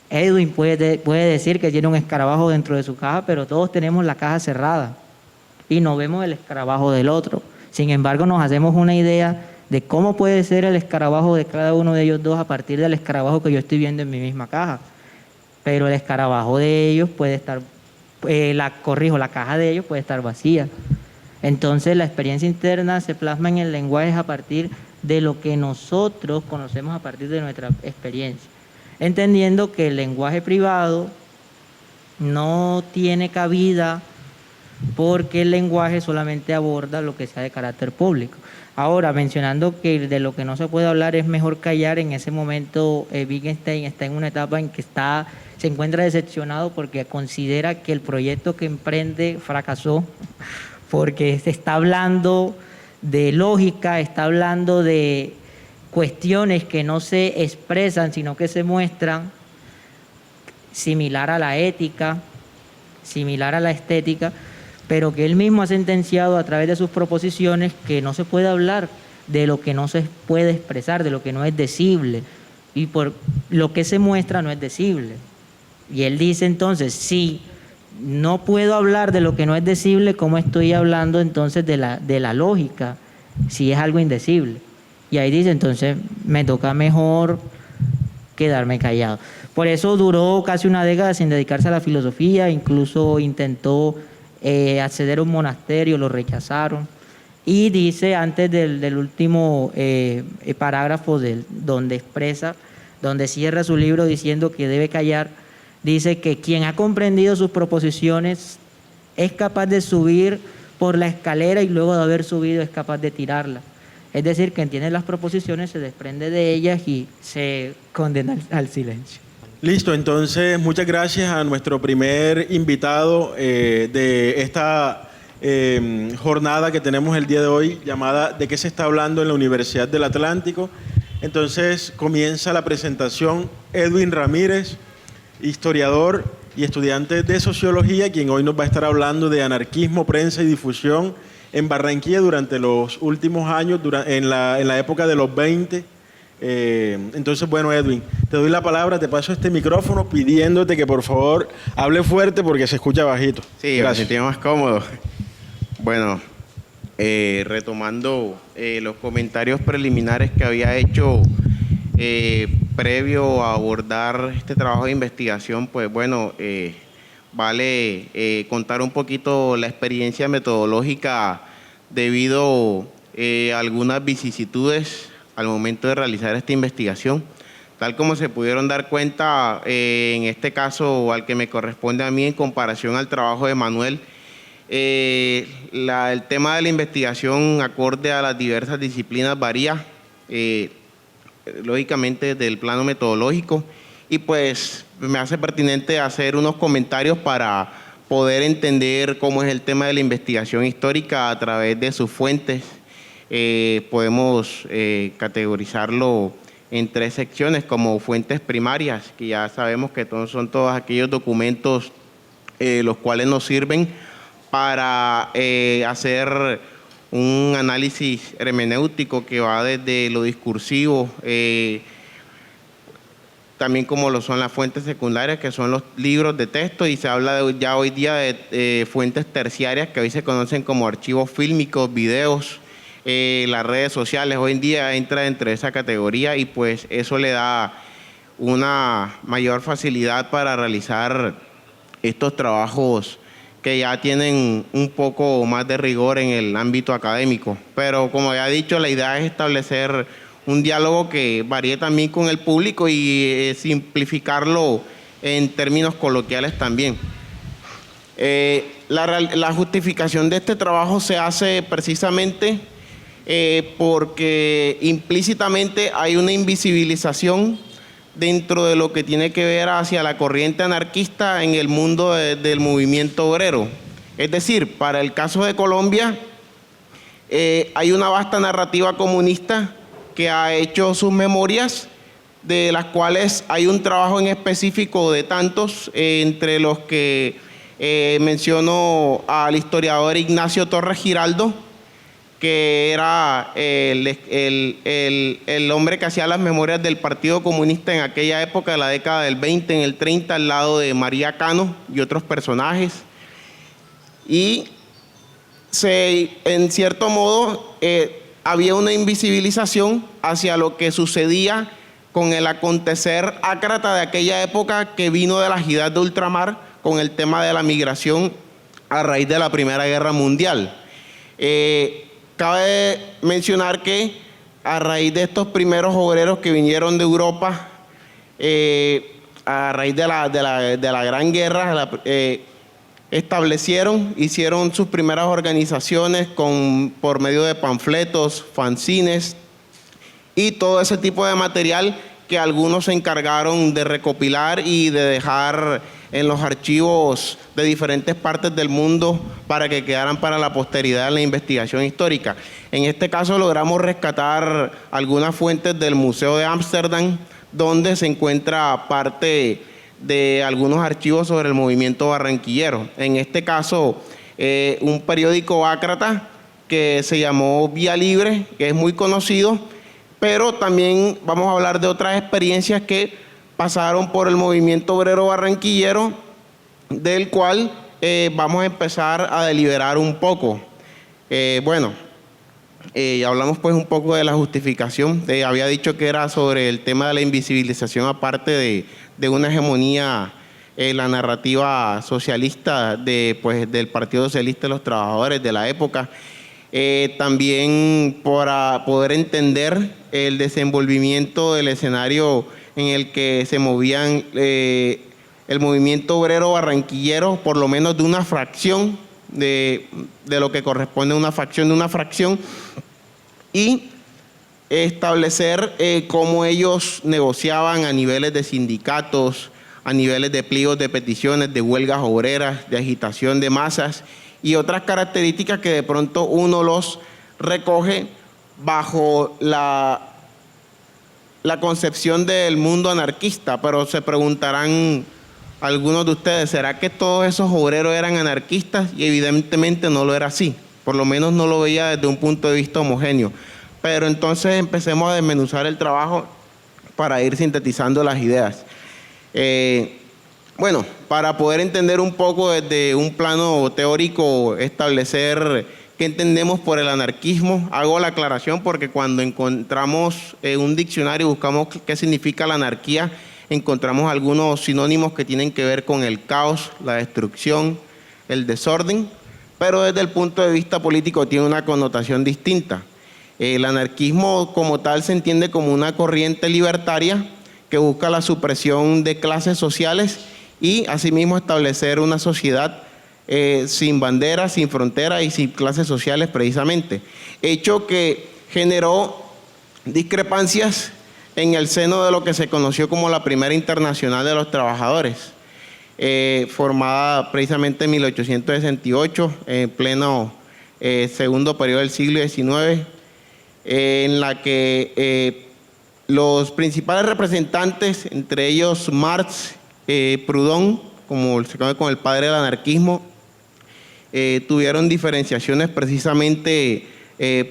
Edwin puede decir que tiene un escarabajo dentro de su caja, pero todos tenemos la caja cerrada y no vemos el escarabajo del otro. Sin embargo, nos hacemos una idea de cómo puede ser el escarabajo de cada uno de ellos dos a partir del escarabajo que yo estoy viendo en mi misma caja. Pero el escarabajo de ellos puede estar, la caja de ellos puede estar vacía. Entonces, la experiencia interna se plasma en el lenguaje a partir de lo que nosotros conocemos a partir de nuestra experiencia, entendiendo que el lenguaje privado no tiene cabida porque el lenguaje solamente aborda lo que sea de carácter público. Ahora, mencionando que de lo que no se puede hablar es mejor callar, en ese momento Wittgenstein está en una etapa en que se encuentra decepcionado porque considera que el proyecto que emprende fracasó, porque se está hablando de lógica, está hablando de cuestiones que no se expresan, sino que se muestran, similar a la ética, similar a la estética, pero que él mismo ha sentenciado a través de sus proposiciones que no se puede hablar de lo que no se puede expresar, de lo que no es decible, y por lo que se muestra no es decible. Y él dice entonces, si no puedo hablar de lo que no es decible, ¿cómo estoy hablando entonces de la lógica, si es algo indecible? Y ahí dice, entonces me toca mejor quedarme callado. Por eso duró casi una década sin dedicarse a la filosofía, incluso intentó acceder a un monasterio, lo rechazaron. Y dice, antes del último parágrafo donde cierra su libro diciendo que debe callar, dice que quien ha comprendido sus proposiciones es capaz de subir por la escalera y luego de haber subido es capaz de tirarla. Es decir, que entiende las proposiciones, se desprende de ellas y se condena al silencio. Listo, entonces muchas gracias a nuestro primer invitado de esta jornada que tenemos el día de hoy, llamada ¿De qué se está hablando en la Universidad del Atlántico? Entonces comienza la presentación. Edwin Ramírez, historiador y estudiante de Sociología, quien hoy nos va a estar hablando de anarquismo, prensa y difusión en Barranquilla durante los últimos años, en la época de los 20. Entonces, bueno, Edwin, te doy la palabra, te paso este micrófono pidiéndote que por favor hable fuerte porque se escucha bajito. Sí, me sentí más cómodo. Bueno, retomando los comentarios preliminares que había hecho previo a abordar este trabajo de investigación, pues bueno, vale contar un poquito la experiencia metodológica debido a algunas vicisitudes al momento de realizar esta investigación. Tal como se pudieron dar cuenta, en este caso al que me corresponde a mí en comparación al trabajo de Manuel, el tema de la investigación acorde a las diversas disciplinas varía, lógicamente del plano metodológico, y pues me hace pertinente hacer unos comentarios para poder entender cómo es el tema de la investigación histórica a través de sus fuentes. Podemos categorizarlo en 3 secciones como fuentes primarias, que ya sabemos que son todos aquellos documentos los cuales nos sirven para hacer un análisis hermenéutico que va desde lo discursivo, también como lo son las fuentes secundarias, que son los libros de texto, y se habla ya hoy día de fuentes terciarias, que hoy se conocen como archivos fílmicos, videos, las redes sociales. Hoy en día entra dentro de esa categoría y pues eso le da una mayor facilidad para realizar estos trabajos que ya tienen un poco más de rigor en el ámbito académico. Pero como ya he dicho, la idea es establecer un diálogo que varíe también con el público y simplificarlo en términos coloquiales también. La justificación de este trabajo se hace precisamente porque implícitamente hay una invisibilización dentro de lo que tiene que ver hacia la corriente anarquista en el mundo del movimiento obrero. Es decir, para el caso de Colombia, hay una vasta narrativa comunista que ha hecho sus memorias, de las cuales hay un trabajo en específico de tantos, entre los que menciono al historiador Ignacio Torres Giraldo, que era el hombre que hacía las memorias del Partido Comunista en aquella época, de la década del 20, en el 30, al lado de María Cano y otros personajes. Y en cierto modo había una invisibilización hacia lo que sucedía con el acontecer ácrata de aquella época, que vino de la Jidad de ultramar con el tema de la migración a raíz de la Primera Guerra Mundial. Cabe mencionar que a raíz de estos primeros obreros que vinieron de Europa, a raíz de la Gran Guerra, hicieron sus primeras organizaciones por medio de panfletos, fanzines y todo ese tipo de material que algunos se encargaron de recopilar y de dejar en los archivos de diferentes partes del mundo para que quedaran para la posteridad en la investigación histórica. En este caso logramos rescatar algunas fuentes del Museo de Ámsterdam, donde se encuentra parte de algunos archivos sobre el movimiento barranquillero. En este caso, un periódico ácrata que se llamó Vía Libre, que es muy conocido, pero también vamos a hablar de otras experiencias que pasaron por el movimiento obrero barranquillero, del cual vamos a empezar a deliberar un poco. Hablamos pues un poco de la justificación. Había dicho que era sobre el tema de la invisibilización, aparte de una hegemonía en la narrativa socialista del Partido Socialista de los Trabajadores de la época. También para poder entender el desenvolvimiento del escenario en el que se movían el movimiento obrero barranquillero, por lo menos de una fracción de lo que corresponde a una facción de una fracción, y establecer cómo ellos negociaban a niveles de sindicatos, a niveles de pliegos de peticiones, de huelgas obreras, de agitación de masas y otras características que de pronto uno los recoge bajo la concepción del mundo anarquista. Pero se preguntarán algunos de ustedes, ¿será que todos esos obreros eran anarquistas? Y evidentemente no lo era así, por lo menos no lo veía desde un punto de vista homogéneo. Pero entonces empecemos a desmenuzar el trabajo para ir sintetizando las ideas. Bueno, para poder entender un poco desde un plano teórico, establecer qué entendemos por el anarquismo, hago la aclaración porque cuando encontramos un diccionario, buscamos qué significa la anarquía, encontramos algunos sinónimos que tienen que ver con el caos, la destrucción, el desorden, pero desde el punto de vista político tiene una connotación distinta. El anarquismo como tal se entiende como una corriente libertaria que busca la supresión de clases sociales y asimismo establecer una sociedad sin banderas, sin fronteras y sin clases sociales precisamente. Hecho que generó discrepancias en el seno de lo que se conoció como la Primera Internacional de los Trabajadores, formada precisamente en 1868, en pleno segundo periodo del siglo XIX, en la que los principales representantes, entre ellos Marx, Proudhon, como se conoce como el padre del anarquismo, tuvieron diferenciaciones precisamente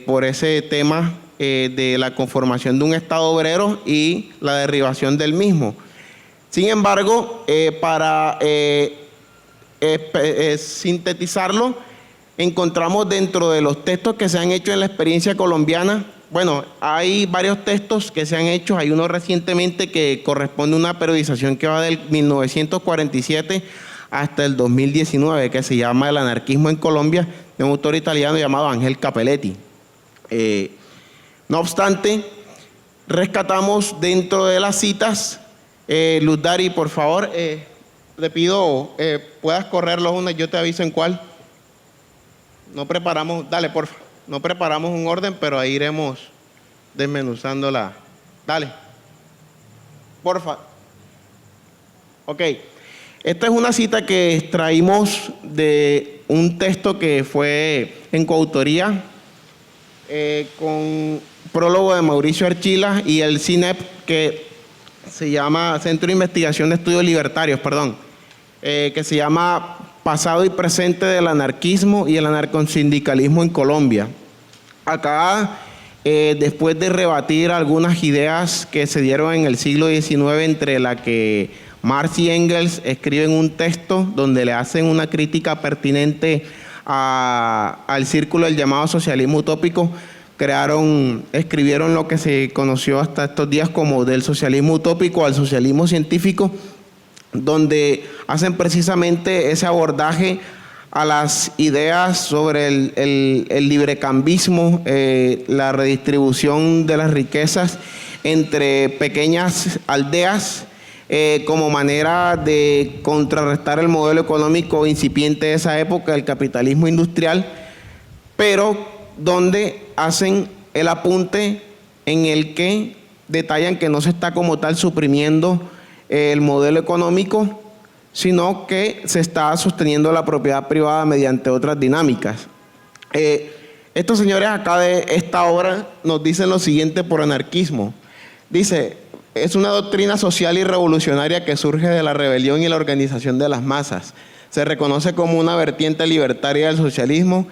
por ese tema de la conformación de un Estado obrero y la derribación del mismo. Sin embargo, para sintetizarlo, encontramos dentro de los textos que se han hecho en la experiencia colombiana, bueno, hay varios textos que se han hecho, hay uno recientemente que corresponde a una periodización que va del 1947 hasta el 2019, que se llama El anarquismo en Colombia, de un autor italiano llamado Ángel Capelletti. No obstante, rescatamos dentro de las citas, Luz Dari, por favor, le pido, puedas correrlos una, yo te aviso en cuál. No preparamos, dale, por favor. No preparamos un orden, pero ahí iremos desmenuzándola. Dale. Porfa. Ok. Esta es una cita que extraímos de un texto que fue en coautoría con prólogo de Mauricio Archila y el CINEP, que se llama Centro de Investigación de Estudios Libertarios, que se llama Pasado y presente del anarquismo y el anarcosindicalismo en Colombia. Acá, después de rebatir algunas ideas que se dieron en el siglo XIX, entre la que Marx y Engels escriben un texto donde le hacen una crítica pertinente al círculo del llamado socialismo utópico, escribieron lo que se conoció hasta estos días como del socialismo utópico al socialismo científico, donde hacen precisamente ese abordaje a las ideas sobre el librecambismo, la redistribución de las riquezas entre pequeñas aldeas como manera de contrarrestar el modelo económico incipiente de esa época, el capitalismo industrial, pero donde hacen el apunte en el que detallan que no se está como tal suprimiendo el modelo económico, sino que se está sosteniendo la propiedad privada mediante otras dinámicas. Estos señores acá de esta obra nos dicen lo siguiente por anarquismo. Dice, es una doctrina social y revolucionaria que surge de la rebelión y la organización de las masas. Se reconoce como una vertiente libertaria del socialismo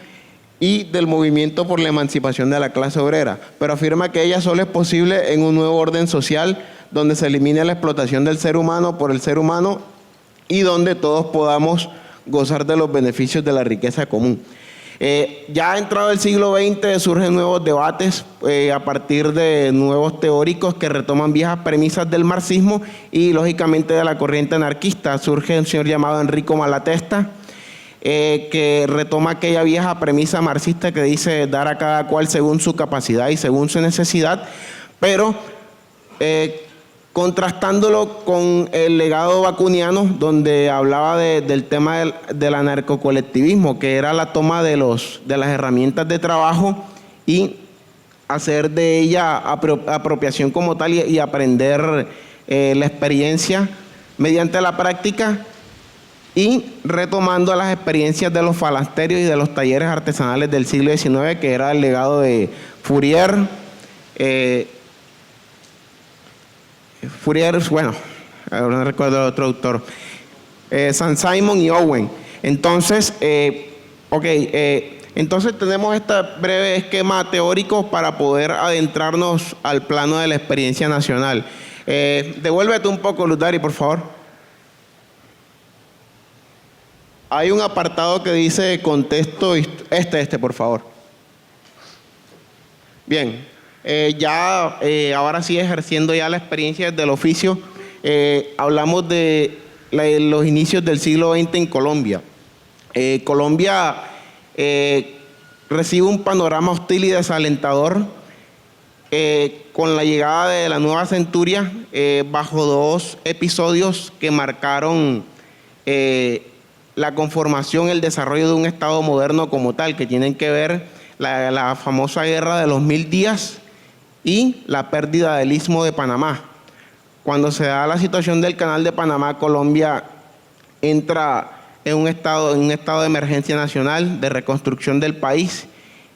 y del movimiento por la emancipación de la clase obrera, pero afirma que ella solo es posible en un nuevo orden social donde se elimine la explotación del ser humano por el ser humano y donde todos podamos gozar de los beneficios de la riqueza común. Ya entrado el siglo XX surgen nuevos debates a partir de nuevos teóricos que retoman viejas premisas del marxismo y lógicamente de la corriente anarquista. Surge un señor llamado Enrico Malatesta, que retoma aquella vieja premisa marxista que dice dar a cada cual según su capacidad y según su necesidad, pero contrastándolo con el legado bacuniano, donde hablaba del tema del anarcocolectivismo, que era la toma de las herramientas de trabajo y hacer de ella apropiación como tal y aprender la experiencia mediante la práctica, y retomando las experiencias de los falasterios y de los talleres artesanales del siglo XIX, que era el legado de Fourier, bueno, ahora no recuerdo el otro autor. San Simon y Owen. Entonces, entonces tenemos este breve esquema teórico para poder adentrarnos al plano de la experiencia nacional. Devuélvete un poco, Lutari, por favor. Hay un apartado que dice contexto, por favor. Bien, ahora sí ejerciendo ya la experiencia del oficio, hablamos de los inicios del siglo XX en Colombia. Colombia recibe un panorama hostil y desalentador con la llegada de la nueva centuria bajo dos episodios que marcaron la conformación, el desarrollo de un Estado moderno como tal, que tienen que ver la famosa guerra de los 1000 días y la pérdida del Istmo de Panamá. Cuando se da la situación del Canal de Panamá, Colombia entra en un estado de emergencia nacional, de reconstrucción del país,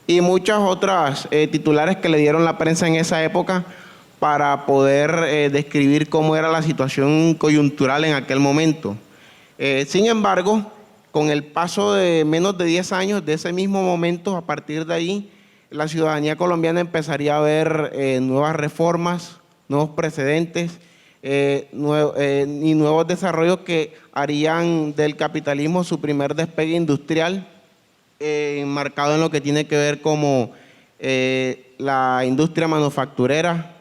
y muchas otras titulares que le dieron la prensa en esa época para poder describir cómo era la situación coyuntural en aquel momento. Sin embargo, con el paso de menos de 10 años de ese mismo momento, a partir de ahí, la ciudadanía colombiana empezaría a ver nuevas reformas, nuevos precedentes y nuevos desarrollos que harían del capitalismo su primer despegue industrial, marcado en lo que tiene que ver como la industria manufacturera,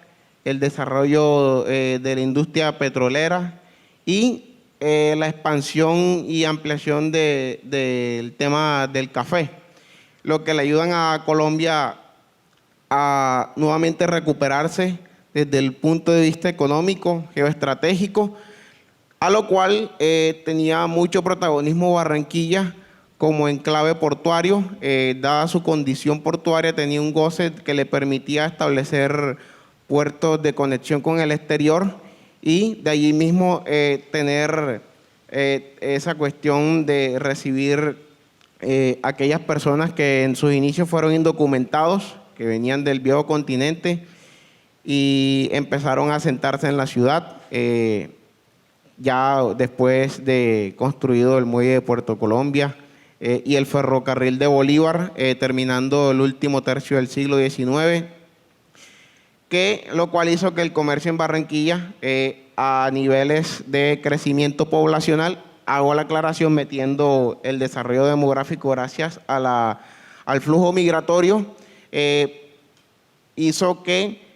el desarrollo de la industria petrolera y la expansión y ampliación del tema del café, lo que le ayudan a Colombia a nuevamente recuperarse desde el punto de vista económico, geoestratégico, a lo cual tenía mucho protagonismo Barranquilla como enclave portuario. Dada su condición portuaria, tenía un goce que le permitía establecer puertos de conexión con el exterior y de allí mismo tener esa cuestión de recibir aquellas personas que en sus inicios fueron indocumentados, que venían del viejo continente y empezaron a asentarse en la ciudad, ya después de construido el muelle de Puerto Colombia y el ferrocarril de Bolívar, terminando el último tercio del siglo XIX, lo cual hizo que el comercio en Barranquilla, a niveles de crecimiento poblacional, hago la aclaración metiendo el desarrollo demográfico gracias al flujo migratorio, hizo que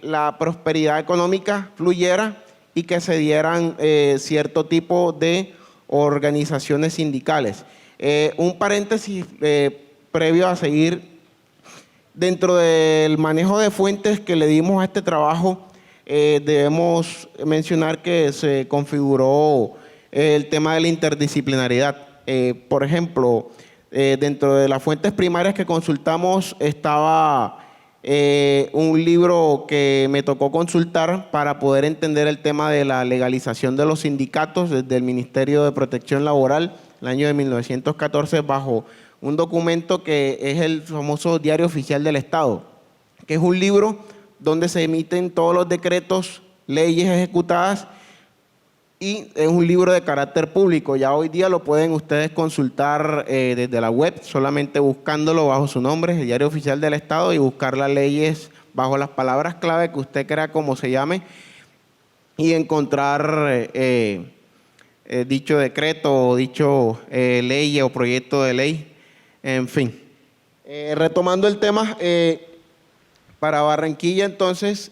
la prosperidad económica fluyera y que se dieran cierto tipo de organizaciones sindicales. Un paréntesis previo a seguir. Dentro del manejo de fuentes que le dimos a este trabajo, debemos mencionar que se configuró el tema de la interdisciplinariedad. Por ejemplo, dentro de las fuentes primarias que consultamos estaba un libro que me tocó consultar para poder entender el tema de la legalización de los sindicatos desde el Ministerio de Protección Laboral, el año de 1914, bajo un documento que es el famoso Diario Oficial del Estado, que es un libro donde se emiten todos los decretos, leyes ejecutadas, y es un libro de carácter público. Ya hoy día lo pueden ustedes consultar desde la web, solamente buscándolo bajo su nombre, el Diario Oficial del Estado, y buscar las leyes bajo las palabras clave que usted crea como se llame, y encontrar dicho decreto o dicho ley o proyecto de ley. En fin, retomando el tema, para Barranquilla entonces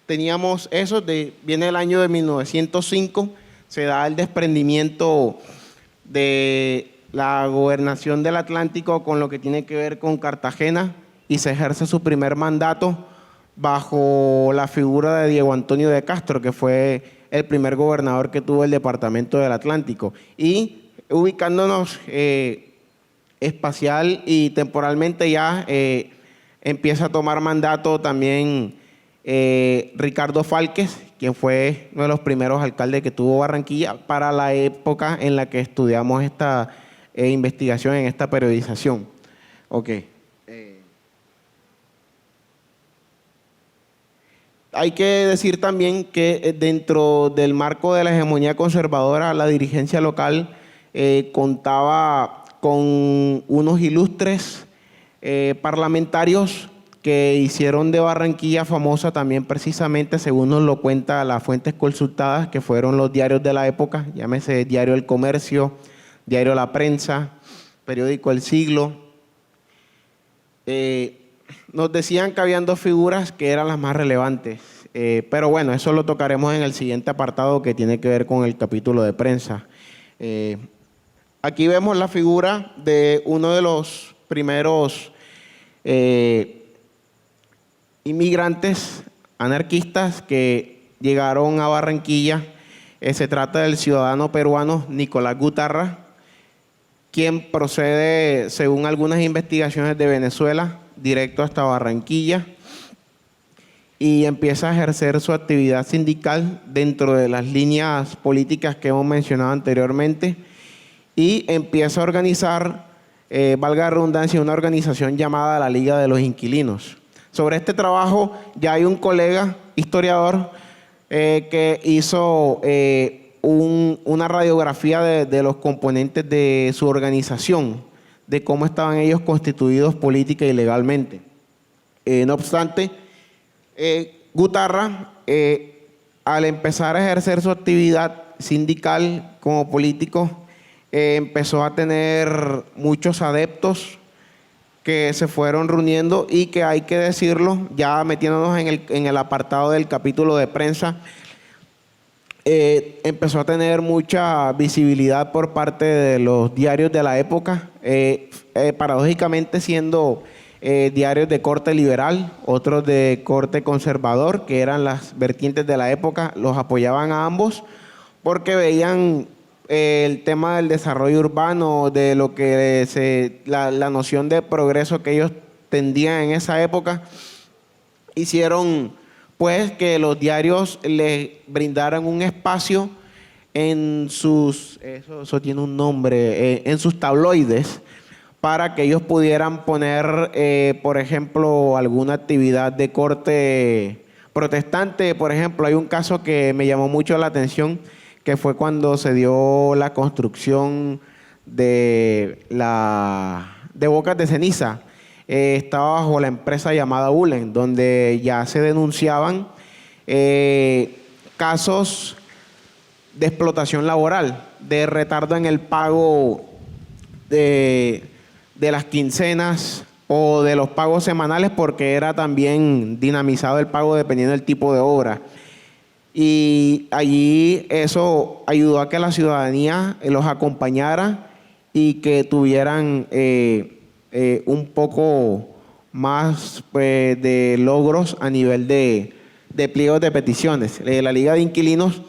teníamos eso, viene el año de 1905, se da el desprendimiento de la gobernación del Atlántico con lo que tiene que ver con Cartagena y se ejerce su primer mandato bajo la figura de Diego Antonio de Castro, que fue el primer gobernador que tuvo el departamento del Atlántico. Y ubicándonos espacial y temporalmente ya empieza a tomar mandato también Ricardo Fálquez, quien fue uno de los primeros alcaldes que tuvo Barranquilla para la época en la que estudiamos esta investigación, en esta periodización. Ok. Hay que decir también que dentro del marco de la hegemonía conservadora, la dirigencia local contaba con unos ilustres parlamentarios que hicieron de Barranquilla famosa también precisamente, según nos lo cuenta las fuentes consultadas, que fueron los diarios de la época, llámese Diario El Comercio, Diario La Prensa, Periódico El Siglo. Nos decían que habían dos figuras que eran las más relevantes, pero bueno, eso lo tocaremos en el siguiente apartado que tiene que ver con el capítulo de prensa. Aquí vemos la figura de uno de los primeros inmigrantes anarquistas que llegaron a Barranquilla. Se trata del ciudadano peruano Nicolás Gutarra, quien procede, según algunas investigaciones de Venezuela, directo hasta Barranquilla y empieza a ejercer su actividad sindical dentro de las líneas políticas que hemos mencionado anteriormente y empieza a organizar, valga la redundancia, una organización llamada la Liga de los Inquilinos. Sobre este trabajo ya hay un colega historiador que hizo una radiografía de los componentes de su organización, de cómo estaban ellos constituidos política y legalmente. No obstante, Gutarra, al empezar a ejercer su actividad sindical como político, empezó a tener muchos adeptos que se fueron reuniendo y que hay que decirlo, ya metiéndonos en el apartado del capítulo de prensa, empezó a tener mucha visibilidad por parte de los diarios de la época, paradójicamente siendo diarios de corte liberal, otros de corte conservador, que eran las vertientes de la época, los apoyaban a ambos porque veían el tema del desarrollo urbano, de lo que la noción de progreso que ellos tendían en esa época, hicieron pues que los diarios les brindaran un espacio en sus, eso tiene un nombre, en sus tabloides, para que ellos pudieran poner, por ejemplo, alguna actividad de corte protestante. Por ejemplo, hay un caso que me llamó mucho la atención, que fue cuando se dio la construcción de Bocas de Ceniza. Estaba bajo la empresa llamada Ulen, donde ya se denunciaban casos de explotación laboral, de retardo en el pago de las quincenas o de los pagos semanales, porque era también dinamizado el pago dependiendo del tipo de obra. Y allí eso ayudó a que la ciudadanía los acompañara y que tuvieran un poco más de logros a nivel de pliegos de peticiones. La Liga de Inquilinos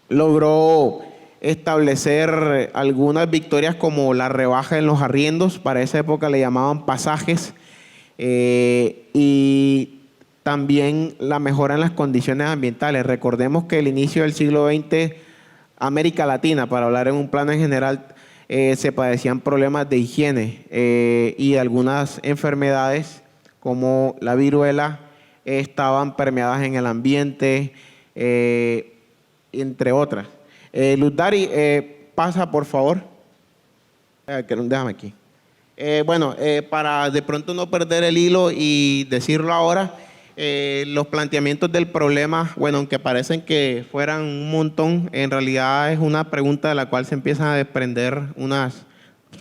logró establecer algunas victorias como la rebaja en los arriendos, para esa época le llamaban pasajes, y también la mejora en las condiciones ambientales. Recordemos que el inicio del siglo XX, América Latina, para hablar en un plano en general, se padecían problemas de higiene y algunas enfermedades como la viruela estaban permeadas en el ambiente, entre otras. Luz Dari, pasa por favor. Déjame aquí. Para de pronto no perder el hilo y decirlo ahora, los planteamientos del problema, bueno, aunque parecen que fueran un montón, en realidad es una pregunta de la cual se empiezan a desprender unas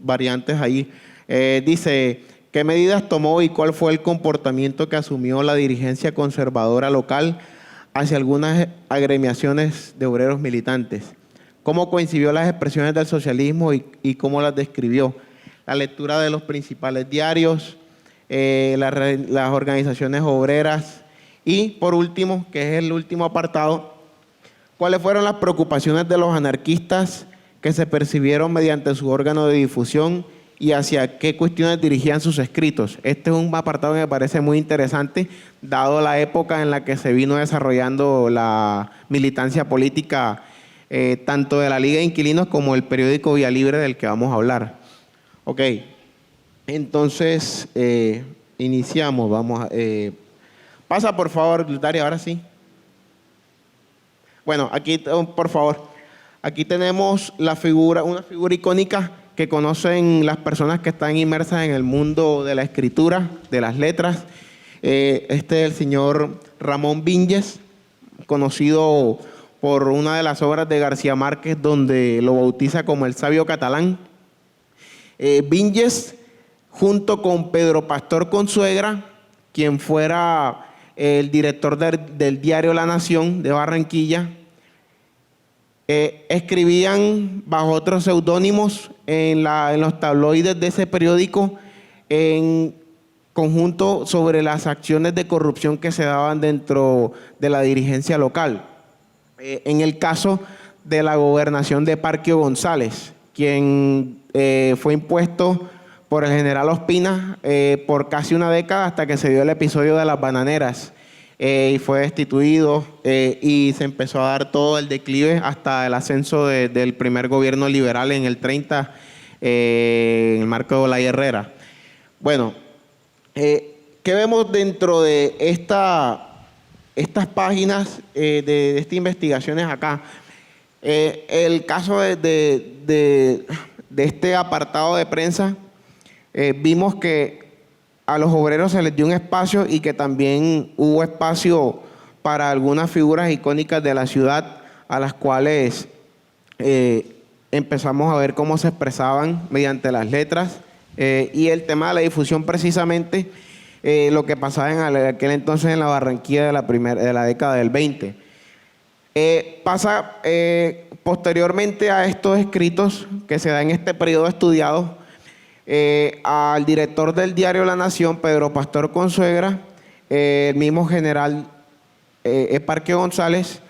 variantes ahí. Dice, ¿qué medidas tomó y cuál fue el comportamiento que asumió la dirigencia conservadora local hacia algunas agremiaciones de obreros militantes? ¿Cómo concibió las expresiones del socialismo y cómo las describió? La lectura de los principales diarios, las organizaciones obreras y, por último, que es el último apartado, ¿cuáles fueron las preocupaciones de los anarquistas que se percibieron mediante su órgano de difusión y hacia qué cuestiones dirigían sus escritos? Este es un apartado que me parece muy interesante, dado la época en la que se vino desarrollando la militancia política, tanto de la Liga de Inquilinos como el periódico Vía Libre, del que vamos a hablar. Ok. Entonces, iniciamos. Pasa por favor, Daria, ahora sí. Bueno, aquí, por favor, aquí tenemos una figura icónica que conocen las personas que están inmersas en el mundo de la escritura, de las letras. Este es el señor Ramón Vinges, conocido por una de las obras de García Márquez, donde lo bautiza como el sabio catalán. Vinges, junto con Pedro Pastor Consuegra, quien fuera el director del diario La Nación de Barranquilla, escribían bajo otros seudónimos en los tabloides de ese periódico en conjunto sobre las acciones de corrupción que se daban dentro de la dirigencia local. En el caso de la gobernación de Parquio González, quien fue impuesto por el general Ospina por casi una década hasta que se dio el episodio de las bananeras y fue destituido y se empezó a dar todo el declive hasta el ascenso del primer gobierno liberal en el 30 en el marco de Olaya Herrera. Bueno, ¿qué vemos dentro de estas páginas de estas investigaciones acá? El caso de este apartado de prensa, vimos que a los obreros se les dio un espacio y que también hubo espacio para algunas figuras icónicas de la ciudad a las cuales empezamos a ver cómo se expresaban mediante las letras y el tema de la difusión precisamente lo que pasaba en aquel entonces en la Barranquilla de la década del 20. Pasa posteriormente a estos escritos que se da en este periodo estudiado, al director del diario La Nación, Pedro Pastor Consuegra, el mismo general Parquio González,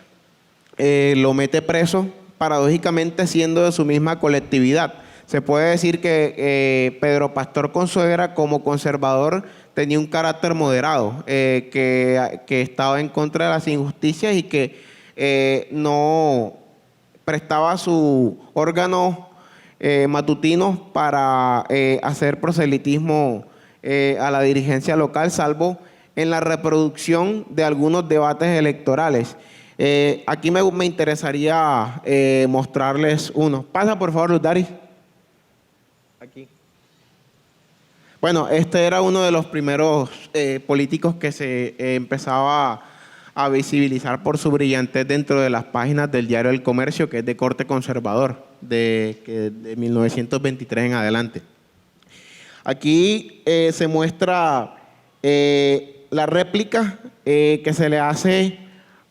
lo mete preso, paradójicamente siendo de su misma colectividad. Se puede decir que Pedro Pastor Consuegra, como conservador, tenía un carácter moderado, que estaba en contra de las injusticias y que no prestaba su órgano matutino para hacer proselitismo a la dirigencia local, salvo en la reproducción de algunos debates electorales. Aquí me interesaría mostrarles uno. Pasa, por favor, Luz Daris. Aquí. Bueno, este era uno de los primeros políticos que se empezaba a visibilizar por su brillantez dentro de las páginas del diario El Comercio, que es de corte conservador, de 1923 en adelante. Aquí se muestra la réplica que se le hace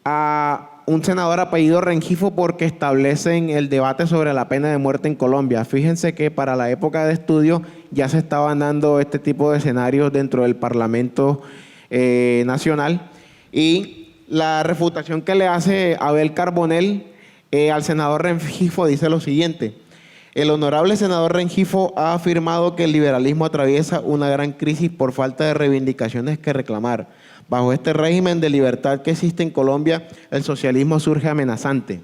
a un senador apellido Rengifo porque establecen el debate sobre la pena de muerte en Colombia. Fíjense que para la época de estudio ya se estaban dando este tipo de escenarios dentro del Parlamento Nacional, y la refutación que le hace Abel Carbonell al senador Rengifo dice lo siguiente: el honorable senador Rengifo ha afirmado que el liberalismo atraviesa una gran crisis por falta de reivindicaciones que reclamar. Bajo este régimen de libertad que existe en Colombia, el socialismo surge amenazante,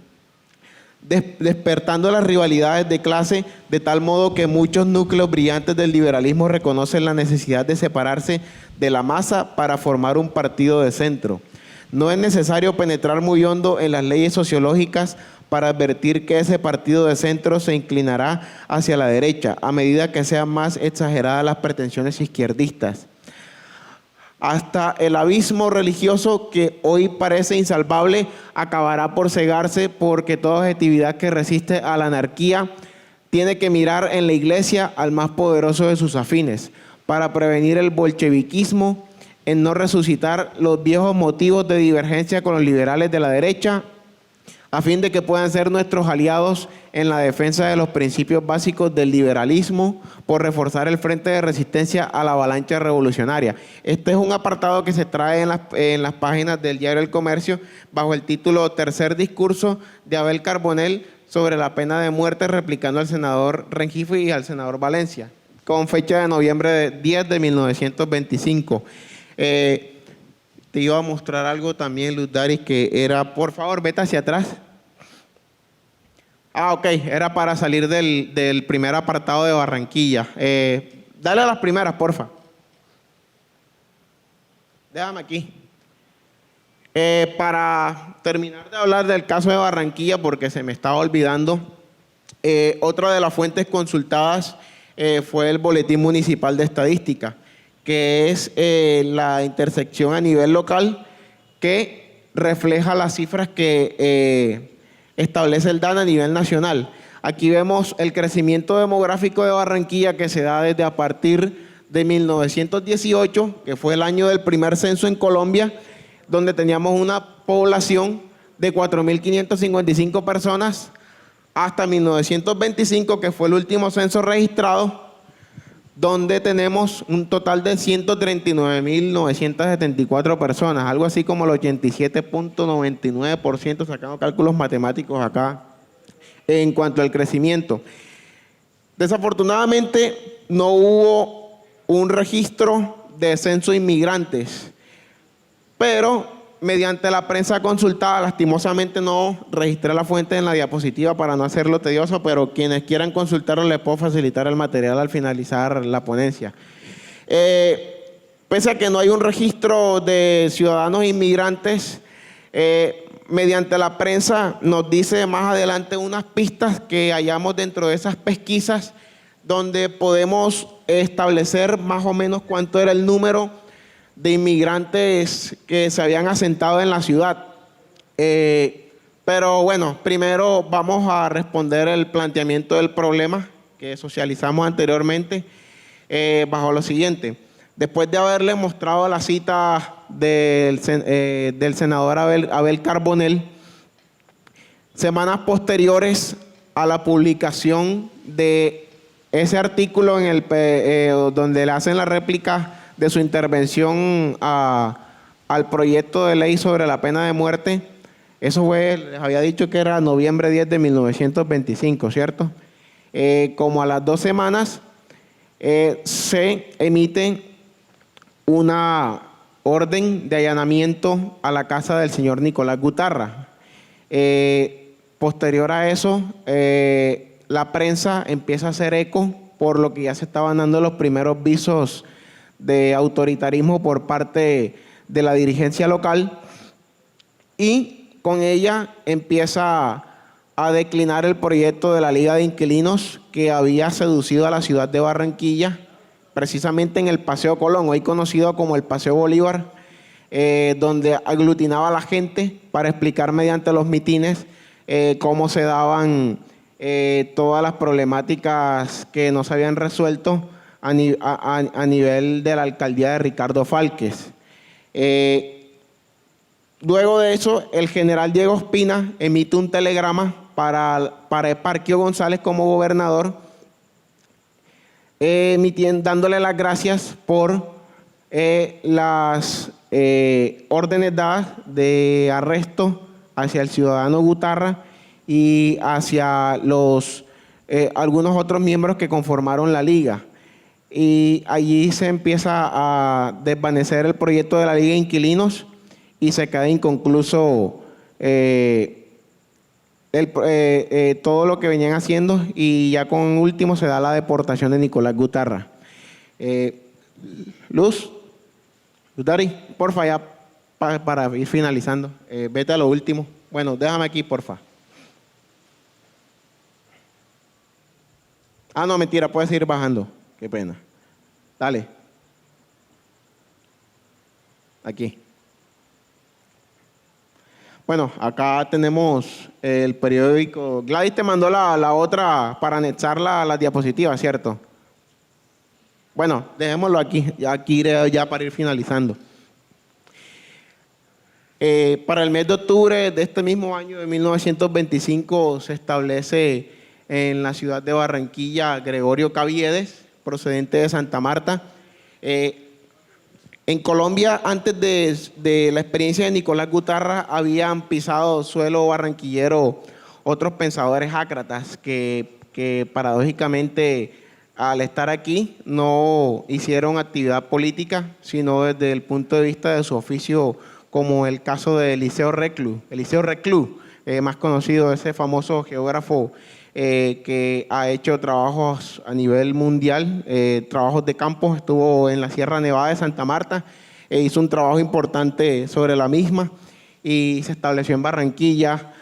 despertando las rivalidades de clase de tal modo que muchos núcleos brillantes del liberalismo reconocen la necesidad de separarse de la masa para formar un partido de centro. No es necesario penetrar muy hondo en las leyes sociológicas para advertir que ese partido de centro se inclinará hacia la derecha a medida que sean más exageradas las pretensiones izquierdistas. Hasta el abismo religioso que hoy parece insalvable acabará por cegarse, porque toda objetividad que resiste a la anarquía tiene que mirar en la Iglesia al más poderoso de sus afines para prevenir el bolcheviquismo, en no resucitar los viejos motivos de divergencia con los liberales de la derecha, a fin de que puedan ser nuestros aliados en la defensa de los principios básicos del liberalismo, por reforzar el frente de resistencia a la avalancha revolucionaria. Este es un apartado que se trae en las páginas del diario El Comercio bajo el título Tercer discurso de Abel Carbonell sobre la pena de muerte, replicando al senador Rengifo y al senador Valencia, con fecha de noviembre 10 de 1925. Te iba a mostrar algo también, Luz Daris, que era, por favor, vete hacia atrás. Ok, era para salir del primer apartado de Barranquilla. Dale a las primeras, porfa. Déjame aquí. Para terminar de hablar del caso de Barranquilla, porque se me estaba olvidando, otra de las fuentes consultadas fue el Boletín Municipal de Estadística, que es la intersección a nivel local que refleja las cifras que establece el DANE a nivel nacional. Aquí vemos el crecimiento demográfico de Barranquilla que se da desde a partir de 1918, que fue el año del primer censo en Colombia, donde teníamos una población de 4.555 personas, hasta 1925, que fue el último censo registrado, donde tenemos un total de 139.974 personas, algo así como el 87.99%, sacando cálculos matemáticos acá, en cuanto al crecimiento. Desafortunadamente, no hubo un registro de censo de inmigrantes, pero mediante la prensa consultada, lastimosamente no registré la fuente en la diapositiva para no hacerlo tedioso, pero quienes quieran consultarlo les puedo facilitar el material al finalizar la ponencia. Pese a que no hay un registro de ciudadanos inmigrantes, mediante la prensa nos dice más adelante unas pistas que hallamos dentro de esas pesquisas, donde podemos establecer más o menos cuánto era el número de inmigrantes que se habían asentado en la ciudad. Pero bueno, primero vamos a responder el planteamiento del problema que socializamos anteriormente bajo lo siguiente. Después de haberle mostrado la cita del senador Abel Carbonell, semanas posteriores a la publicación de ese artículo donde le hacen la réplica de su intervención al proyecto de ley sobre la pena de muerte, eso fue, les había dicho que era noviembre 10 de 1925, ¿cierto? Como a las 2 semanas se emite una orden de allanamiento a la casa del señor Nicolás Gutarra. Posterior a eso, la prensa empieza a hacer eco por lo que ya se estaban dando los primeros visos de autoritarismo por parte de la dirigencia local, y con ella empieza a declinar el proyecto de la Liga de Inquilinos que había seducido a la ciudad de Barranquilla, precisamente en el Paseo Colón, hoy conocido como el Paseo Bolívar, donde aglutinaba a la gente para explicar mediante los mitines cómo se daban todas las problemáticas que no se habían resuelto a nivel de la alcaldía de Ricardo Fálquez. Luego de eso, el general Diego Ospina emite un telegrama para Eparquio González como gobernador, dándole las gracias por las órdenes dadas de arresto hacia el ciudadano Gutarra y hacia algunos otros miembros que conformaron la liga. Y allí se empieza a desvanecer el proyecto de la Liga de Inquilinos y se queda inconcluso todo lo que venían haciendo, y ya con último se da la deportación de Nicolás Gutarra. Luz Dari, porfa, ya para ir finalizando, vete a lo último. Bueno, déjame aquí, porfa. Ah, no, mentira, puedes ir bajando. Qué pena. Dale. Aquí. Bueno, acá tenemos el periódico. Gladys te mandó la otra para anexar la diapositiva, ¿cierto? Bueno, dejémoslo aquí. Aquí ya para ir finalizando. Para el mes de octubre de este mismo año de 1925 se establece en la ciudad de Barranquilla Gregorio Caviedes, procedente de Santa Marta. En Colombia, antes de la experiencia de Nicolás Gutarra, habían pisado suelo barranquillero otros pensadores ácratas que paradójicamente, al estar aquí, no hicieron actividad política, sino desde el punto de vista de su oficio, como el caso de Eliseo Reclus, más conocido, ese famoso geógrafo que ha hecho trabajos a nivel mundial, trabajos de campo, estuvo en la Sierra Nevada de Santa Marta, hizo un trabajo importante sobre la misma, y se estableció en Barranquilla,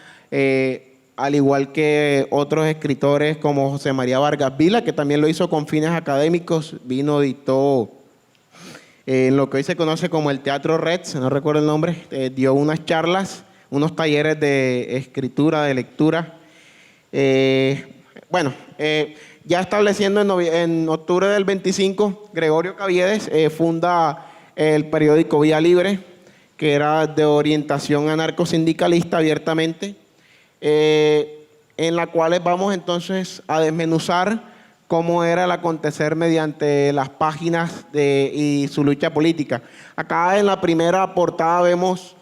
al igual que otros escritores como José María Vargas Vila, que también lo hizo con fines académicos, vino, dictó en lo que hoy se conoce como el Teatro Reds, no recuerdo el nombre, dio unas charlas, unos talleres de escritura, de lectura. Ya estableciendo en octubre del 25, Gregorio Caviedes funda el periódico Vía Libre, que era de orientación anarcosindicalista abiertamente, en la cual vamos entonces a desmenuzar cómo era el acontecer mediante las páginas y su lucha política. Acá en la primera portada vemos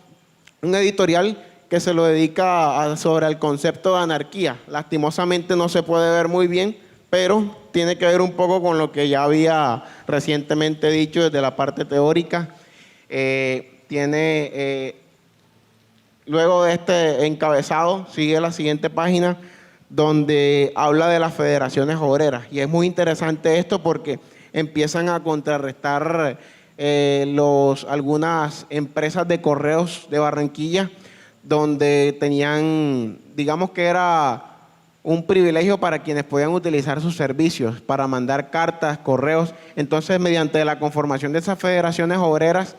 un editorial que se lo dedica sobre el concepto de anarquía. Lastimosamente no se puede ver muy bien, pero tiene que ver un poco con lo que ya había recientemente dicho desde la parte teórica. Luego de este encabezado, sigue la siguiente página, donde habla de las federaciones obreras. Y es muy interesante esto porque empiezan a contrarrestar algunas empresas de correos de Barranquilla, donde tenían, digamos que era un privilegio para quienes podían utilizar sus servicios para mandar cartas, correos. Entonces, mediante la conformación de esas federaciones obreras,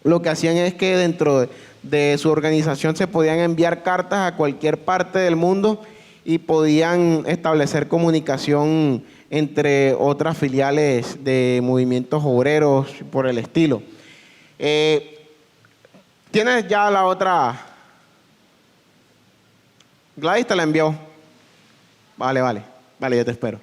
lo que hacían es que dentro de su organización se podían enviar cartas a cualquier parte del mundo y podían establecer comunicación entre otras filiales de movimientos obreros por el estilo. ¿Tienes ya la otra? Gladys te la envió. Vale, yo te espero.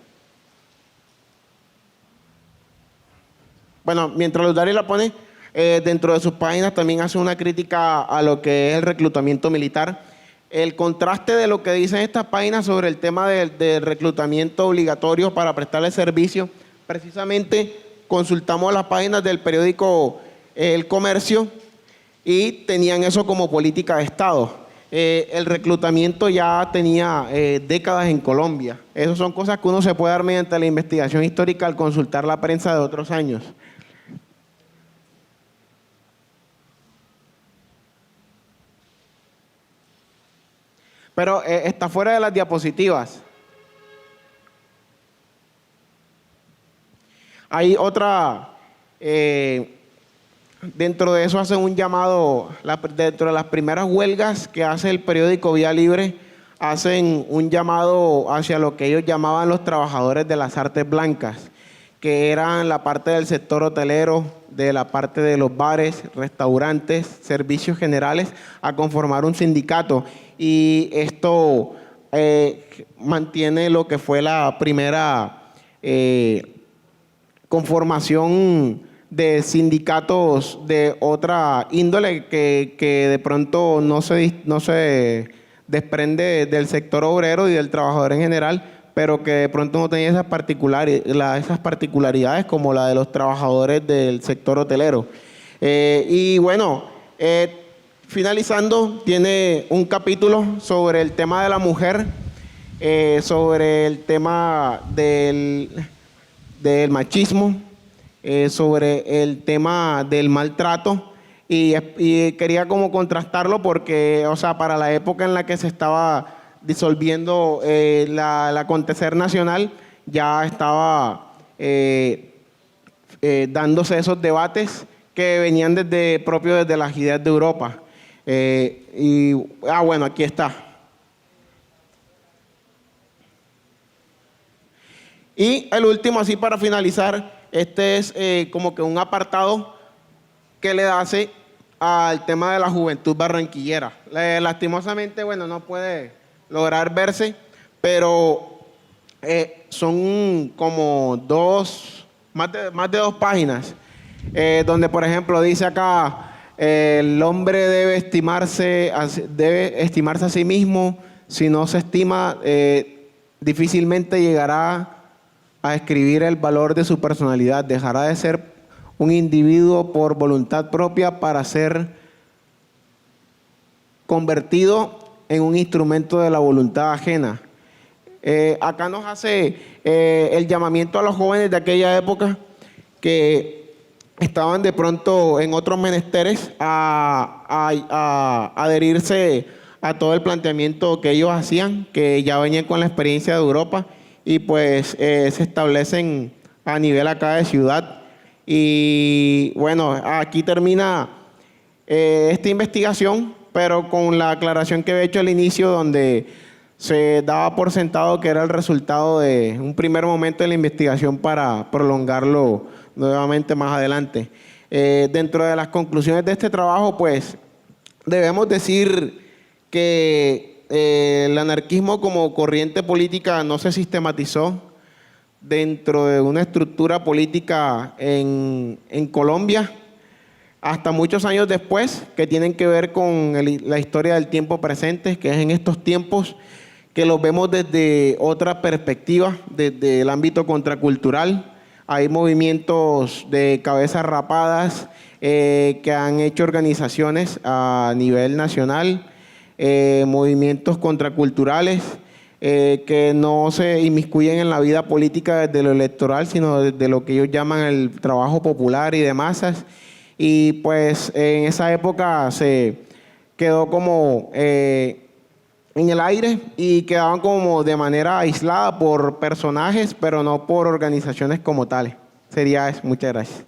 Bueno, mientras Luzdaris la pone, dentro de sus páginas también hace una crítica a lo que es el reclutamiento militar. El contraste de lo que dicen estas páginas sobre el tema del reclutamiento obligatorio para prestarle servicio, precisamente consultamos las páginas del periódico El Comercio y tenían eso como política de Estado. El reclutamiento ya tenía décadas en Colombia. Esas son cosas que uno se puede dar mediante la investigación histórica al consultar la prensa de otros años. Pero está fuera de las diapositivas. Hay otra, dentro de eso hacen un llamado, dentro de las primeras huelgas que hace el periódico Vía Libre, hacen un llamado hacia lo que ellos llamaban los trabajadores de las artes blancas, que eran la parte del sector hotelero, de la parte de los bares, restaurantes, servicios generales, a conformar un sindicato. Y esto mantiene lo que fue la primera conformación de sindicatos de otra índole que de pronto no se desprende del sector obrero y del trabajador en general, pero que de pronto no tenía esas particularidades como la de los trabajadores del sector hotelero. Y bueno, finalizando, tiene un capítulo sobre el tema de la mujer, sobre el tema del machismo, sobre el tema del maltrato, y quería como contrastarlo porque, o sea, para la época en la que se estaba disolviendo el acontecer nacional, ya estaba dándose esos debates que venían desde las ideas de Europa. Bueno, aquí está. Y el último, así para finalizar, este es como que un apartado que le hace al tema de la juventud barranquillera. Lastimosamente, bueno, no puede lograr verse, pero son como más de dos páginas, donde por ejemplo dice acá, el hombre debe estimarse a sí mismo. Si no se estima, difícilmente llegará a escribir el valor de su personalidad. Dejará de ser un individuo por voluntad propia para ser convertido en un instrumento de la voluntad ajena. Acá nos hace el llamamiento a los jóvenes de aquella época que estaban de pronto en otros menesteres a adherirse a todo el planteamiento que ellos hacían, que ya venían con la experiencia de Europa y pues se establecen a nivel acá de ciudad. Y bueno, aquí termina esta investigación, pero con la aclaración que había hecho al inicio, donde se daba por sentado que era el resultado de un primer momento de la investigación para prolongarlo nuevamente más adelante. Dentro de las conclusiones de este trabajo, pues debemos decir que el anarquismo como corriente política no se sistematizó dentro de una estructura política en Colombia hasta muchos años después, que tienen que ver con la historia del tiempo presente, que es en estos tiempos que los vemos desde otra perspectiva, desde el ámbito contracultural. Hay movimientos de cabezas rapadas que han hecho organizaciones a nivel nacional, movimientos contraculturales que no se inmiscuyen en la vida política desde lo electoral, sino desde lo que ellos llaman el trabajo popular y de masas. Y pues en esa época se quedó como en el aire y quedaban como de manera aislada por personajes, pero no por organizaciones como tales. Sería eso. Muchas gracias.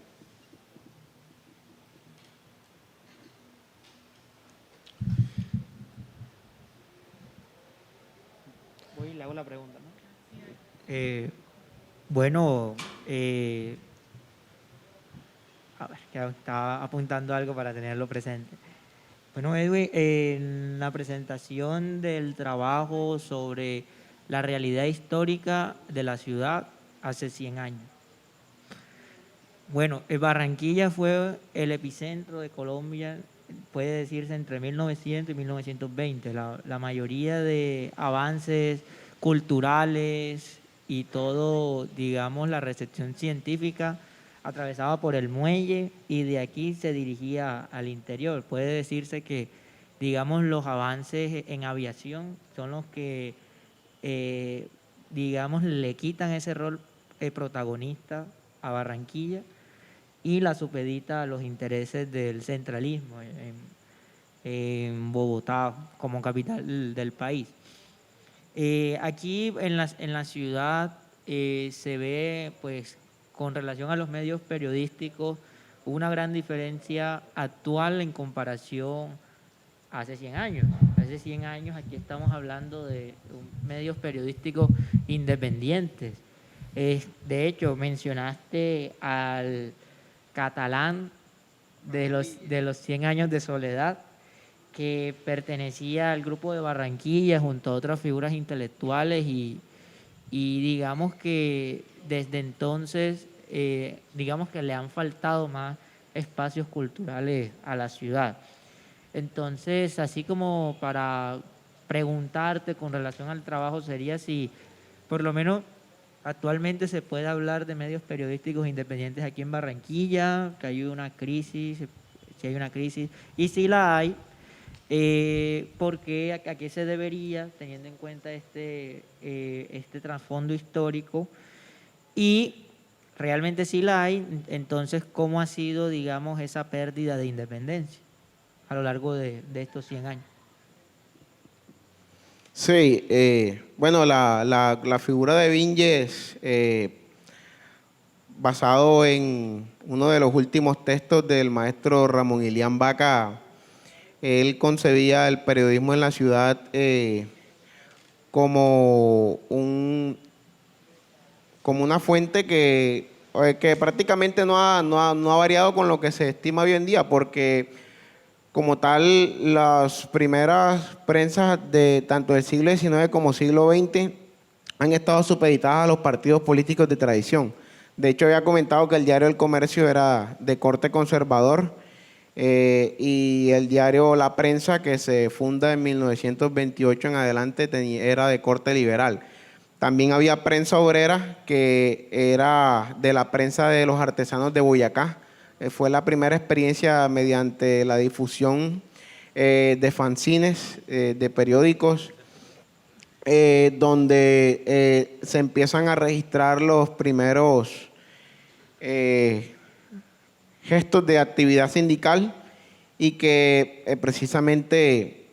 Voy y le hago la pregunta, ¿no? Bueno, a ver, que estaba apuntando algo para tenerlo presente. Bueno, Edwin, en la presentación del trabajo sobre la realidad histórica de la ciudad hace 100 años. Bueno, Barranquilla fue el epicentro de Colombia, puede decirse, entre 1900 y 1920. La mayoría de avances culturales y todo, digamos, la recepción científica atravesaba por el muelle y de aquí se dirigía al interior. Puede decirse que, digamos, los avances en aviación son los que, digamos, le quitan ese rol protagonista a Barranquilla y la supedita a los intereses del centralismo en Bogotá como capital del país. Aquí en la ciudad se ve, pues, con relación a los medios periodísticos, una gran diferencia actual en comparación a hace 100 años. Hace 100 años aquí estamos hablando de medios periodísticos independientes. De hecho, mencionaste al Catalán de los 100 años de soledad, que pertenecía al grupo de Barranquilla junto a otras figuras intelectuales y digamos que desde entonces, digamos que le han faltado más espacios culturales a la ciudad. Entonces, así como para preguntarte con relación al trabajo, sería si por lo menos actualmente se puede hablar de medios periodísticos independientes aquí en Barranquilla, que hay una crisis, si hay una crisis, y si la hay, ¿por qué, a qué se debería, teniendo en cuenta este trasfondo histórico? Y realmente si la hay, entonces, ¿cómo ha sido, digamos, esa pérdida de independencia a lo largo de estos 100 años? Sí, bueno, la figura de Vinges, basado en uno de los últimos textos del maestro Ramón Ilián Vaca, él concebía el periodismo en la ciudad como una fuente que prácticamente no ha variado con lo que se estima hoy en día, porque como tal, las primeras prensas de tanto del siglo XIX como siglo XX han estado supeditadas a los partidos políticos de tradición. De hecho, había comentado que el diario El Comercio era de corte conservador y el diario La Prensa, que se funda en 1928 en adelante, era de corte liberal. También había prensa obrera, que era de la prensa de los artesanos de Boyacá. Fue la primera experiencia mediante la difusión de fanzines, de periódicos, donde se empiezan a registrar los primeros gestos de actividad sindical y que precisamente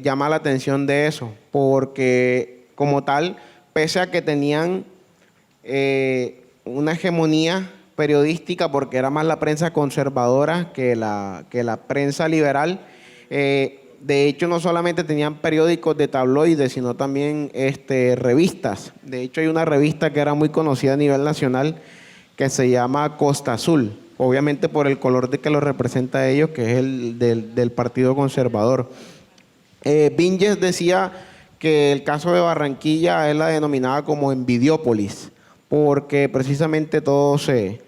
llama la atención de eso, porque como tal, pese a que tenían una hegemonía periodística, porque era más la prensa conservadora que la prensa liberal, de hecho no solamente tenían periódicos de tabloides, sino también revistas. De hecho hay una revista que era muy conocida a nivel nacional que se llama Costa Azul, obviamente por el color de que lo representa a ellos, que es el del Partido Conservador. Vinges decía que el caso de Barranquilla él la denominaba como Envidiópolis, porque precisamente todo se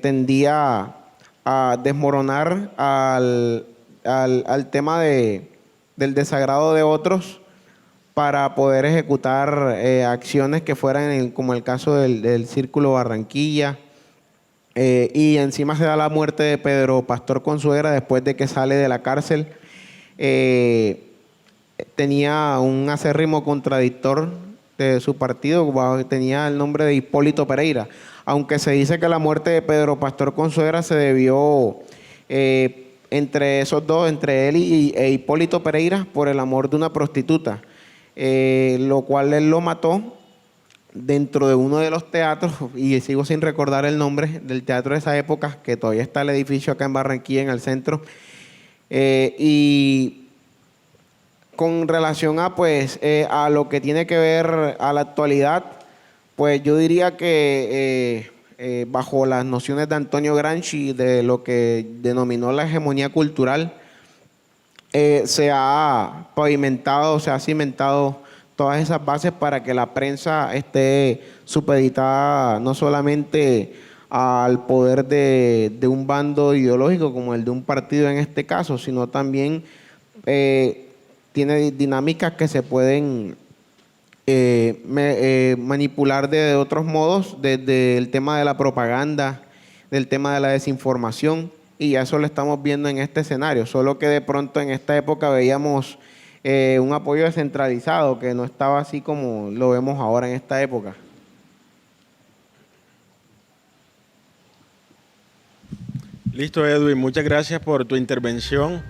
tendía a desmoronar al tema del desagrado de otros para poder ejecutar acciones que fueran como el caso del Círculo Barranquilla. Y encima se da la muerte de Pedro Pastor Consuegra después de que sale de la cárcel. Tenía un acérrimo contradictor de su partido, tenía el nombre de Hipólito Pereira, aunque se dice que la muerte de Pedro Pastor Consuegra se debió entre esos dos, entre él e Hipólito Pereira, por el amor de una prostituta, lo cual él lo mató dentro de uno de los teatros, y sigo sin recordar el nombre del teatro de esa época, que todavía está el edificio acá en Barranquilla, en el centro. Y con relación a, pues, a lo que tiene que ver a la actualidad, pues yo diría que bajo las nociones de Antonio Gramsci, de lo que denominó la hegemonía cultural, se ha pavimentado, se ha cimentado todas esas bases para que la prensa esté supeditada no solamente al poder de un bando ideológico como el de un partido en este caso, sino también tiene dinámicas que se pueden manipular de otros modos, desde el tema de la propaganda, del tema de la desinformación, y ya eso lo estamos viendo en este escenario, solo que de pronto en esta época veíamos un apoyo descentralizado que no estaba así como lo vemos ahora en esta época. Listo, Edwin, muchas gracias por tu intervención.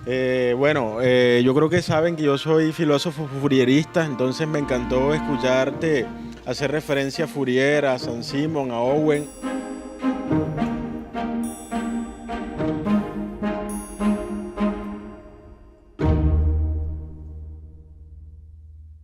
Yo creo que saben que yo soy filósofo fourierista, entonces me encantó escucharte hacer referencia a Fourier, a Saint-Simon, a Owen.